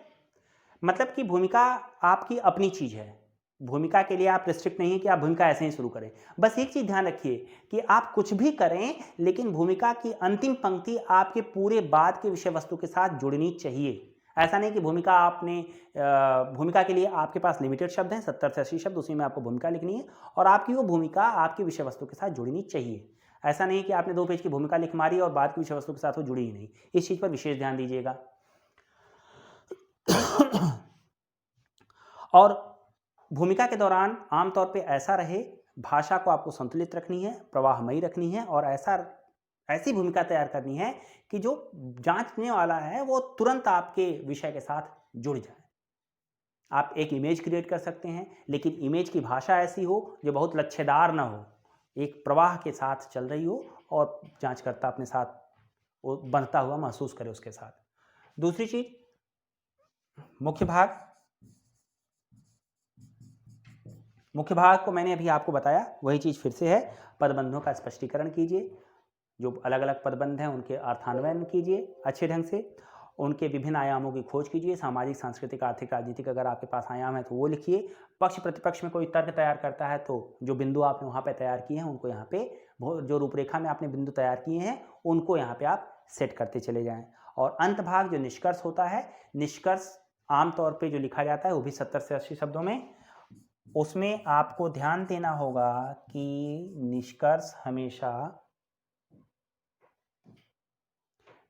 मतलब कि भूमिका आपकी अपनी चीज है। भूमिका के लिए आप रिस्ट्रिक्ट नहीं है कि आप भूमिका ऐसे ही शुरू करें। बस एक चीज ध्यान रखिए कि आप कुछ भी करें लेकिन भूमिका की अंतिम पंक्ति आपके पूरे बाद के विषय वस्तु के साथ जुड़नी चाहिए। ऐसा नहीं कि भूमिका के लिए आपके पास लिमिटेड शब्द हैं, 70 से 80 शब्द, उसी में आपको भूमिका लिखनी है और आपकी वो भूमिका आपके विषय वस्तु के साथ जुड़नी चाहिए। ऐसा नहीं कि आपने 2 पेज की भूमिका लिख मारी और बाद की विषय वस्तु के साथ वो जुड़ी ही नहीं। इस चीज पर विशेष ध्यान दीजिएगा। और भूमिका के दौरान आमतौर पे ऐसा रहे, भाषा को आपको संतुलित रखनी है, प्रवाहमयी रखनी है और ऐसी भूमिका तैयार करनी है कि जो जांचने वाला है वो तुरंत आपके विषय के साथ जुड़ जाए। आप एक इमेज क्रिएट कर सकते हैं, लेकिन इमेज की भाषा ऐसी हो जो बहुत लच्छेदार ना हो, एक प्रवाह के साथ चल रही हो और जांचकर्ता अपने साथ वो बनता हुआ महसूस करे उसके साथ। दूसरी चीज, मुख्य भाग को मैंने अभी आपको बताया, वही चीज फिर से है, पदबंधों का स्पष्टीकरण कीजिए, जो अलग अलग पदबंध हैं उनके अर्थान्वयन कीजिए अच्छे ढंग से, उनके विभिन्न आयामों की खोज कीजिए, सामाजिक, सांस्कृतिक, आर्थिक, राजनीतिक अगर आपके पास आयाम है तो वो लिखिए। पक्ष प्रतिपक्ष में कोई तर्क तैयार करता है तो जो बिंदु आपने वहाँ पे तैयार किए हैं उनको यहाँ पे, जो रूपरेखा में आपने बिंदु तैयार किए हैं उनको यहाँ पे आप सेट करते चले जाएं। और अंत भाग जो निष्कर्ष होता है, निष्कर्ष आमतौर पर जो लिखा जाता है वो भी 70 से 80 शब्दों में। उसमें आपको ध्यान देना होगा कि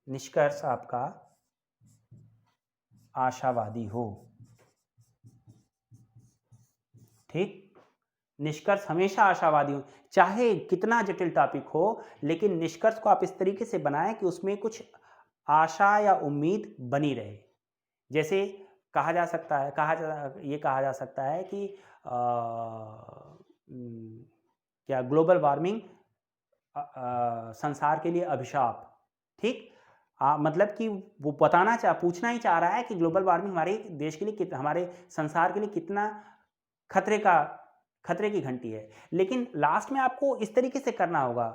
निष्कर्ष आपका आशावादी हो। ठीक, निष्कर्ष हमेशा आशावादी हो, चाहे कितना जटिल टॉपिक हो, लेकिन निष्कर्ष को आप इस तरीके से बनाएं कि उसमें कुछ आशा या उम्मीद बनी रहे। जैसे कहा जा सकता है कि क्या ग्लोबल वार्मिंग संसार के लिए अभिशाप। ठीक, मतलब कि वो पूछना ही चाह रहा है कि ग्लोबल वार्मिंग हमारे देश के लिए, हमारे संसार के लिए कितना खतरे की घंटी है। लेकिन लास्ट में आपको इस तरीके से करना होगा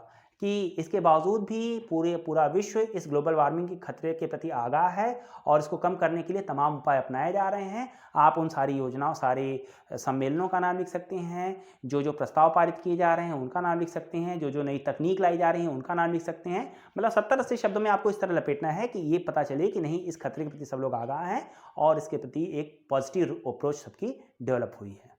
कि इसके बावजूद भी पूरा विश्व इस ग्लोबल वार्मिंग के खतरे के प्रति आगाह है और इसको कम करने के लिए तमाम उपाय अपनाए जा रहे हैं। आप उन सारी योजनाओं, सारे सम्मेलनों का नाम लिख सकते हैं, जो प्रस्ताव पारित किए जा रहे हैं उनका नाम लिख सकते हैं, जो नई तकनीक लाई जा रही है उनका नाम लिख सकते हैं। मतलब 70-80 शब्दों में आपको इस तरह लपेटना है कि ये पता चले कि नहीं, इस खतरे के प्रति सब लोग आगाह हैं और इसके प्रति एक पॉजिटिव अप्रोच सबकी डेवलप हुई है।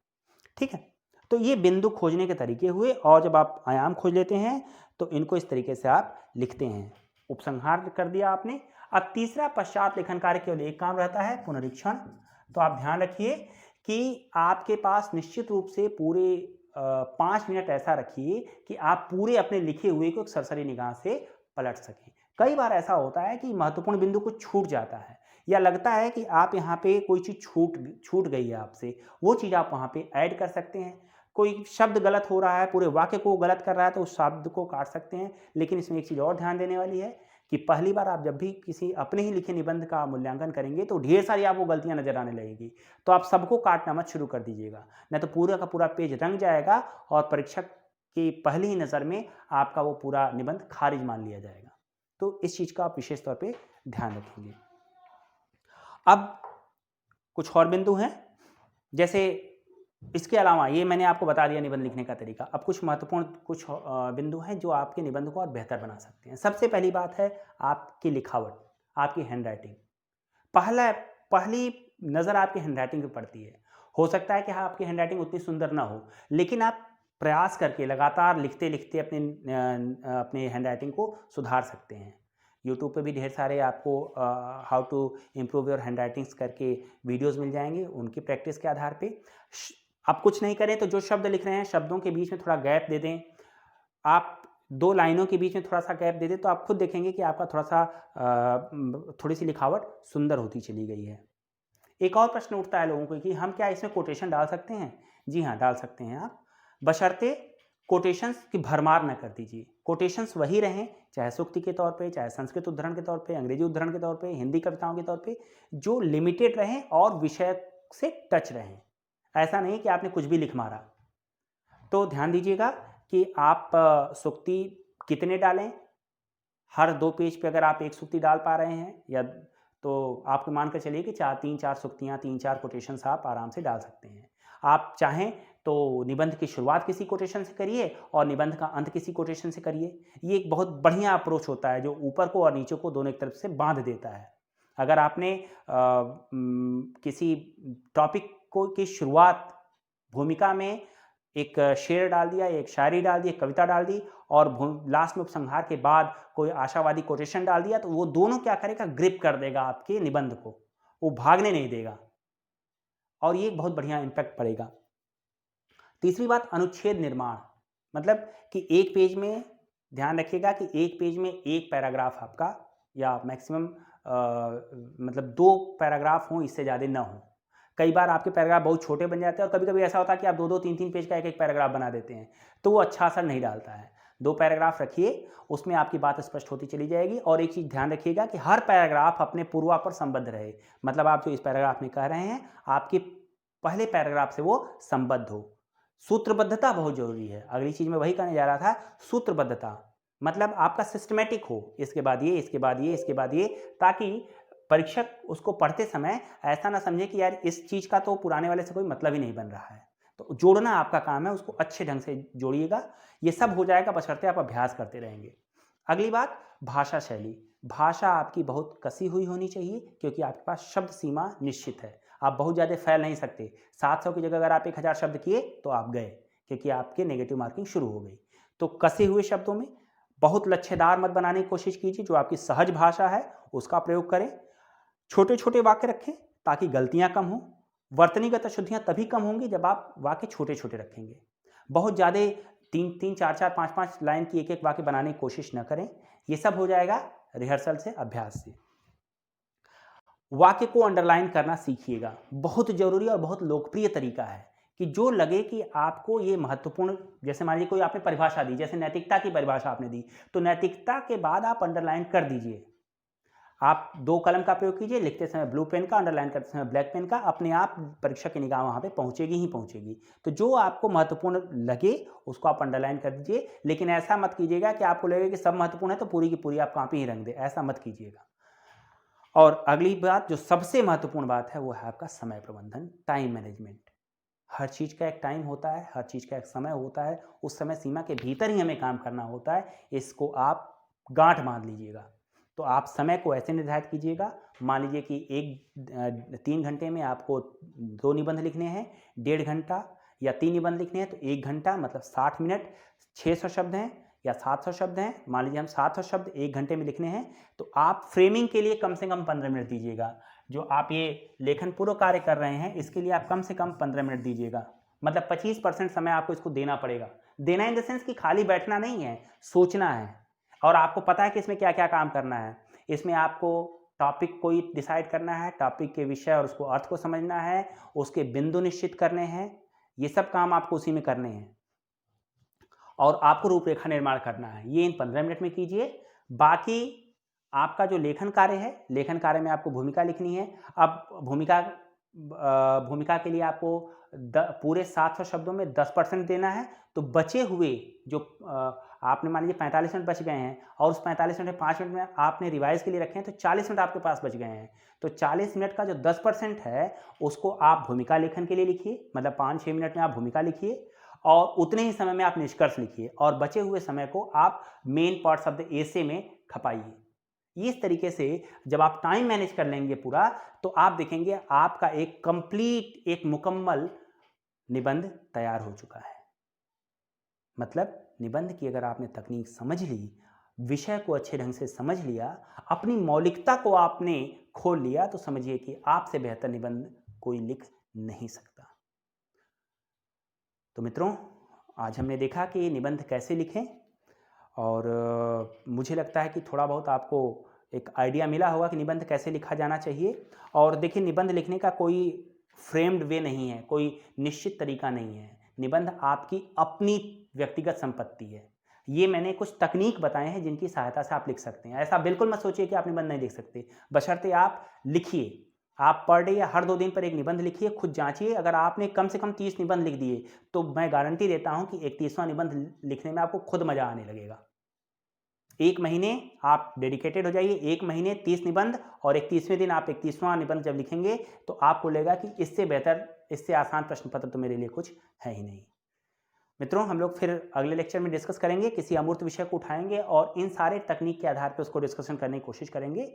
ठीक है, तो ये बिंदु खोजने के तरीके हुए। और जब आप आयाम खोज लेते हैं तो इनको इस तरीके से आप लिखते हैं। उपसंहार कर दिया आपने। अब तीसरा पश्चात लेखन कार्य केवल एक काम रहता है, पुनरीक्षण। तो आप ध्यान रखिए कि आपके पास निश्चित रूप से पूरे 5 मिनट ऐसा रखिए कि आप पूरे अपने लिखे हुए को एक सरसरी निगाह से पलट सकें। कई बार ऐसा होता है कि महत्वपूर्ण बिंदु कुछ छूट जाता है या लगता है कि आप यहाँ पे कोई चीज़ छूट गई है आपसे, वो चीज़ आप वहाँ पे ऐड कर सकते हैं। कोई शब्द गलत हो रहा है, पूरे वाक्य को गलत कर रहा है तो उस शब्द को काट सकते हैं। लेकिन इसमें एक चीज़ और ध्यान देने वाली है कि पहली बार आप जब भी किसी अपने ही लिखे निबंध का मूल्यांकन करेंगे तो ढेर सारी आपको गलतियां नजर आने लगेगी। तो आप सबको काटना मत शुरू कर दीजिएगा, नहीं तो पूरा का पूरा पेज रंग जाएगा और परीक्षक की पहली ही नज़र में आपका वो पूरा निबंध खारिज मान लिया जाएगा। तो इस चीज़ का आप विशेष तौर पर ध्यान रखेंगे। अब कुछ और बिंदु हैं, जैसे इसके अलावा ये मैंने आपको बता दिया निबंध लिखने का तरीका। अब कुछ महत्वपूर्ण बिंदु हैं जो आपके निबंध को और बेहतर बना सकते हैं। सबसे पहली बात है आपकी लिखावट, आपकी हैंडराइटिंग। पहली नज़र आपकी हैंडराइटिंग पे पड़ती है। हो सकता है कि आपकी हैंडराइटिंग उतनी सुंदर ना हो, लेकिन आप प्रयास करके लगातार लिखते लिखते अपने हैंडराइटिंग को सुधार सकते हैं। यूट्यूब पे भी ढेर सारे आपको हाउ टू इम्प्रूव योर हैंडराइटिंग्स करके वीडियोस मिल जाएंगे। उनकी प्रैक्टिस के आधार पे आप कुछ नहीं करें तो जो शब्द लिख रहे हैं शब्दों के बीच में थोड़ा गैप दे दें। आप 2 लाइनों के बीच में थोड़ा सा गैप दे दें तो आप खुद देखेंगे कि आपका थोड़ी सी लिखावट सुंदर होती चली गई है। एक और प्रश्न उठता है लोगों को कि हम क्या इसमें कोटेशन डाल सकते हैं? जी हाँ, डाल सकते हैं आप, बशर्ते कोटेशंस की भरमार न कर दीजिए। कोटेशंस वही रहें, चाहे सूक्ति के तौर पे, चाहे संस्कृत उद्धरण के तौर पे, अंग्रेजी उद्धरण के तौर पे, हिंदी कविताओं के तौर पे, जो लिमिटेड रहें और विषय से टच रहें। ऐसा नहीं कि आपने कुछ भी लिख मारा। तो ध्यान दीजिएगा कि आप सूक्ति कितने डालें। हर 2 पेज पे अगर आप 1 सूक्ति डाल पा रहे हैं या तो आप मान कर चलिए कि 3-4 सूक्तियाँ, 3-4 कोटेशंस आप आराम से डाल सकते हैं। आप चाहें तो निबंध की शुरुआत किसी कोटेशन से करिए और निबंध का अंत किसी कोटेशन से करिए। ये एक बहुत बढ़िया अप्रोच होता है जो ऊपर को और नीचे को दोनों एक तरफ से बांध देता है। अगर आपने किसी टॉपिक की शुरुआत भूमिका में एक शेर डाल दिया, एक शायरी डाल दी, एक कविता डाल दी और लास्ट में उपसंहार के बाद कोई आशावादी कोटेशन डाल दिया, तो वो दोनों क्या करेगा, ग्रिप कर देगा आपके निबंध को, वो भागने नहीं देगा और ये बहुत बढ़िया इम्पैक्ट पड़ेगा। तीसरी बात, अनुच्छेद निर्माण। मतलब कि एक पेज में ध्यान रखिएगा कि एक पेज में एक पैराग्राफ आपका या मैक्सिमम मतलब 2 पैराग्राफ हों, इससे ज़्यादा ना हो, कई बार आपके पैराग्राफ बहुत छोटे बन जाते हैं और कभी कभी ऐसा होता है कि आप 2-2, 3-3 पेज का एक एक पैराग्राफ बना देते हैं, तो वो अच्छा असर नहीं डालता है। 2 पैराग्राफ रखिए, उसमें आपकी बात स्पष्ट होती चली जाएगी। और एक चीज़ ध्यान रखिएगा कि हर पैराग्राफ अपने पूर्वापर संबद्ध रहे, मतलब आप जो इस पैराग्राफ में कह रहे हैं आपके पहले पैराग्राफ से वो संबद्ध हो। सूत्रबद्धता बहुत जरूरी है। अगली चीज़ मैं वही कहने जा रहा था, सूत्रबद्धता मतलब आपका सिस्टमेटिक हो, इसके बाद ये, इसके बाद ये, इसके बाद ये, ताकि परीक्षक उसको पढ़ते समय ऐसा ना समझे कि यार इस चीज़ का तो पुराने वाले से कोई मतलब ही नहीं बन रहा है। तो जोड़ना आपका काम है, उसको अच्छे ढंग से जोड़िएगा। ये सब हो जाएगा बशर्ते आप अभ्यास करते रहेंगे। अगली बात, भाषा शैली। भाषा आपकी बहुत कसी हुई होनी चाहिए, क्योंकि आपके पास शब्द सीमा निश्चित है। आप बहुत ज़्यादा फैल नहीं सकते। 700 की जगह अगर आप 1000 शब्द किए तो आप गए, क्योंकि आपके नेगेटिव मार्किंग शुरू हो गई। तो कसे हुए शब्दों में बहुत लच्छेदार मत बनाने की कोशिश कीजिए। जो आपकी सहज भाषा है उसका प्रयोग करें। छोटे छोटे वाक्य रखें ताकि गलतियां कम हों। वर्तनीगत अशुद्धियां तभी कम होंगी जब आप वाक्य छोटे छोटे रखेंगे। बहुत ज़्यादा 3-3, 4-4, 5-5 लाइन की एक एक वाक्य बनाने की कोशिश न करें। ये सब हो जाएगा रिहर्सल से, अभ्यास से। वाक्य को अंडरलाइन करना सीखिएगा। बहुत जरूरी और बहुत लोकप्रिय तरीका है कि जो लगे कि आपको ये महत्वपूर्ण, जैसे मान लीजिए कोई आपने परिभाषा दी, जैसे नैतिकता की परिभाषा आपने दी, तो नैतिकता के बाद आप अंडरलाइन कर दीजिए। आप 2 कलम का प्रयोग कीजिए, लिखते समय ब्लू पेन का, अंडरलाइन करते समय ब्लैक पेन का। अपने आप परीक्षक की निगाह वहाँ पे पहुँचेगी ही पहुँचेगी। तो जो आपको महत्वपूर्ण लगे उसको आप अंडरलाइन कर दीजिए, लेकिन ऐसा मत कीजिएगा कि आपको लगे कि सब महत्वपूर्ण है तो पूरी की पूरी आप कॉपी ही रंग दे, ऐसा मत कीजिएगा। और अगली बात, जो सबसे महत्वपूर्ण बात है, वो है आपका समय प्रबंधन, टाइम मैनेजमेंट। हर चीज़ का एक टाइम होता है, हर चीज़ का एक समय होता है। उस समय सीमा के भीतर ही हमें काम करना होता है। इसको आप गांठ बांध लीजिएगा। तो आप समय को ऐसे निर्धारित कीजिएगा, मान लीजिए कि 3 घंटे में आपको 2 निबंध लिखने हैं, 1.5 घंटा, या 3 निबंध लिखने हैं तो 1 घंटा, मतलब 60 मिनट। 600 शब्द हैं या 700 शब्द हैं, मान लीजिए हम 700 शब्द 1 घंटे में लिखने हैं, तो आप फ्रेमिंग के लिए कम से कम 15 मिनट दीजिएगा। जो आप ये लेखन पूर्व कार्य कर रहे हैं इसके लिए आप कम से कम 15 मिनट दीजिएगा। मतलब 25% समय आपको इसको देना पड़ेगा। देना इन द सेंस कि खाली बैठना नहीं है, सोचना है। और आपको पता है कि इसमें क्या क्या काम करना है। इसमें आपको टॉपिक कोई डिसाइड करना है, टॉपिक के विषय और उसको अर्थ को समझना है, उसके बिंदु निश्चित करने हैं। ये सब काम आपको उसी में करने हैं। और आपको रूपरेखा निर्माण करना है, ये इन 15 मिनट में कीजिए। बाकी आपका जो लेखन कार्य है, लेखन कार्य में आपको भूमिका लिखनी है। अब भूमिका के लिए आपको पूरे 700 शब्दों में 10% देना है। तो बचे हुए जो आपने मान लीजिए 45 मिनट बच गए हैं, और उस 45 मिनट में 5 मिनट में आपने रिवाइज के लिए रखे हैं, तो 40 मिनट आपके पास बच गए हैं। तो 40 मिनट का जो 10% है उसको आप भूमिका लेखन के लिए लिखिए, मतलब 5-6 मिनट में आप भूमिका लिखिए, और उतने ही समय में आप निष्कर्ष लिखिए, और बचे हुए समय को आप मेन पार्ट शब्द एसे में खपाइए। इस तरीके से जब आप टाइम मैनेज कर लेंगे पूरा, तो आप देखेंगे आपका एक कंप्लीट, एक मुकम्मल निबंध तैयार हो चुका है। मतलब निबंध की अगर आपने तकनीक समझ ली, विषय को अच्छे ढंग से समझ लिया, अपनी मौलिकता को आपने खोल लिया, तो समझिए कि आपसे बेहतर निबंध कोई लिख नहीं सकता। तो मित्रों, आज हमने देखा कि निबंध कैसे लिखें, और मुझे लगता है कि थोड़ा बहुत आपको एक आइडिया मिला होगा कि निबंध कैसे लिखा जाना चाहिए। और देखिए, निबंध लिखने का कोई फ्रेम्ड वे नहीं है, कोई निश्चित तरीका नहीं है। निबंध आपकी अपनी व्यक्तिगत संपत्ति है। ये मैंने कुछ तकनीक बताए हैं जिनकी सहायता से आप लिख सकते हैं। ऐसा बिल्कुल मत सोचिए कि आप निबंध नहीं लिख सकते, बशर्ते आप लिखिए। आप पर डे या हर 2 दिन पर एक निबंध लिखिए, खुद जांचिए। अगर आपने कम से कम 30 निबंध लिख दिए, तो मैं गारंटी देता हूं कि 31वां निबंध लिखने में आपको खुद मजा आने लगेगा। 1 महीने आप डेडिकेटेड हो जाइए, 1 महीने 30 निबंध, और 31वें दिन आप 31वां निबंध जब लिखेंगे तो आपको लगेगा कि इससे बेहतर, इससे आसान प्रश्न पत्र तो मेरे लिए कुछ है ही नहीं। मित्रों, हम लोग फिर अगले लेक्चर में डिस्कस करेंगे, किसी अमूर्त विषय को उठाएंगे और इन सारे तकनीक के आधार पर उसको डिस्कशन करने की कोशिश करेंगे।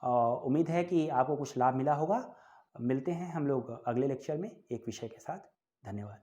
उम्मीद है कि आपको कुछ लाभ मिला होगा। मिलते हैं हम लोग अगले लेक्चर में एक विषय के साथ। धन्यवाद।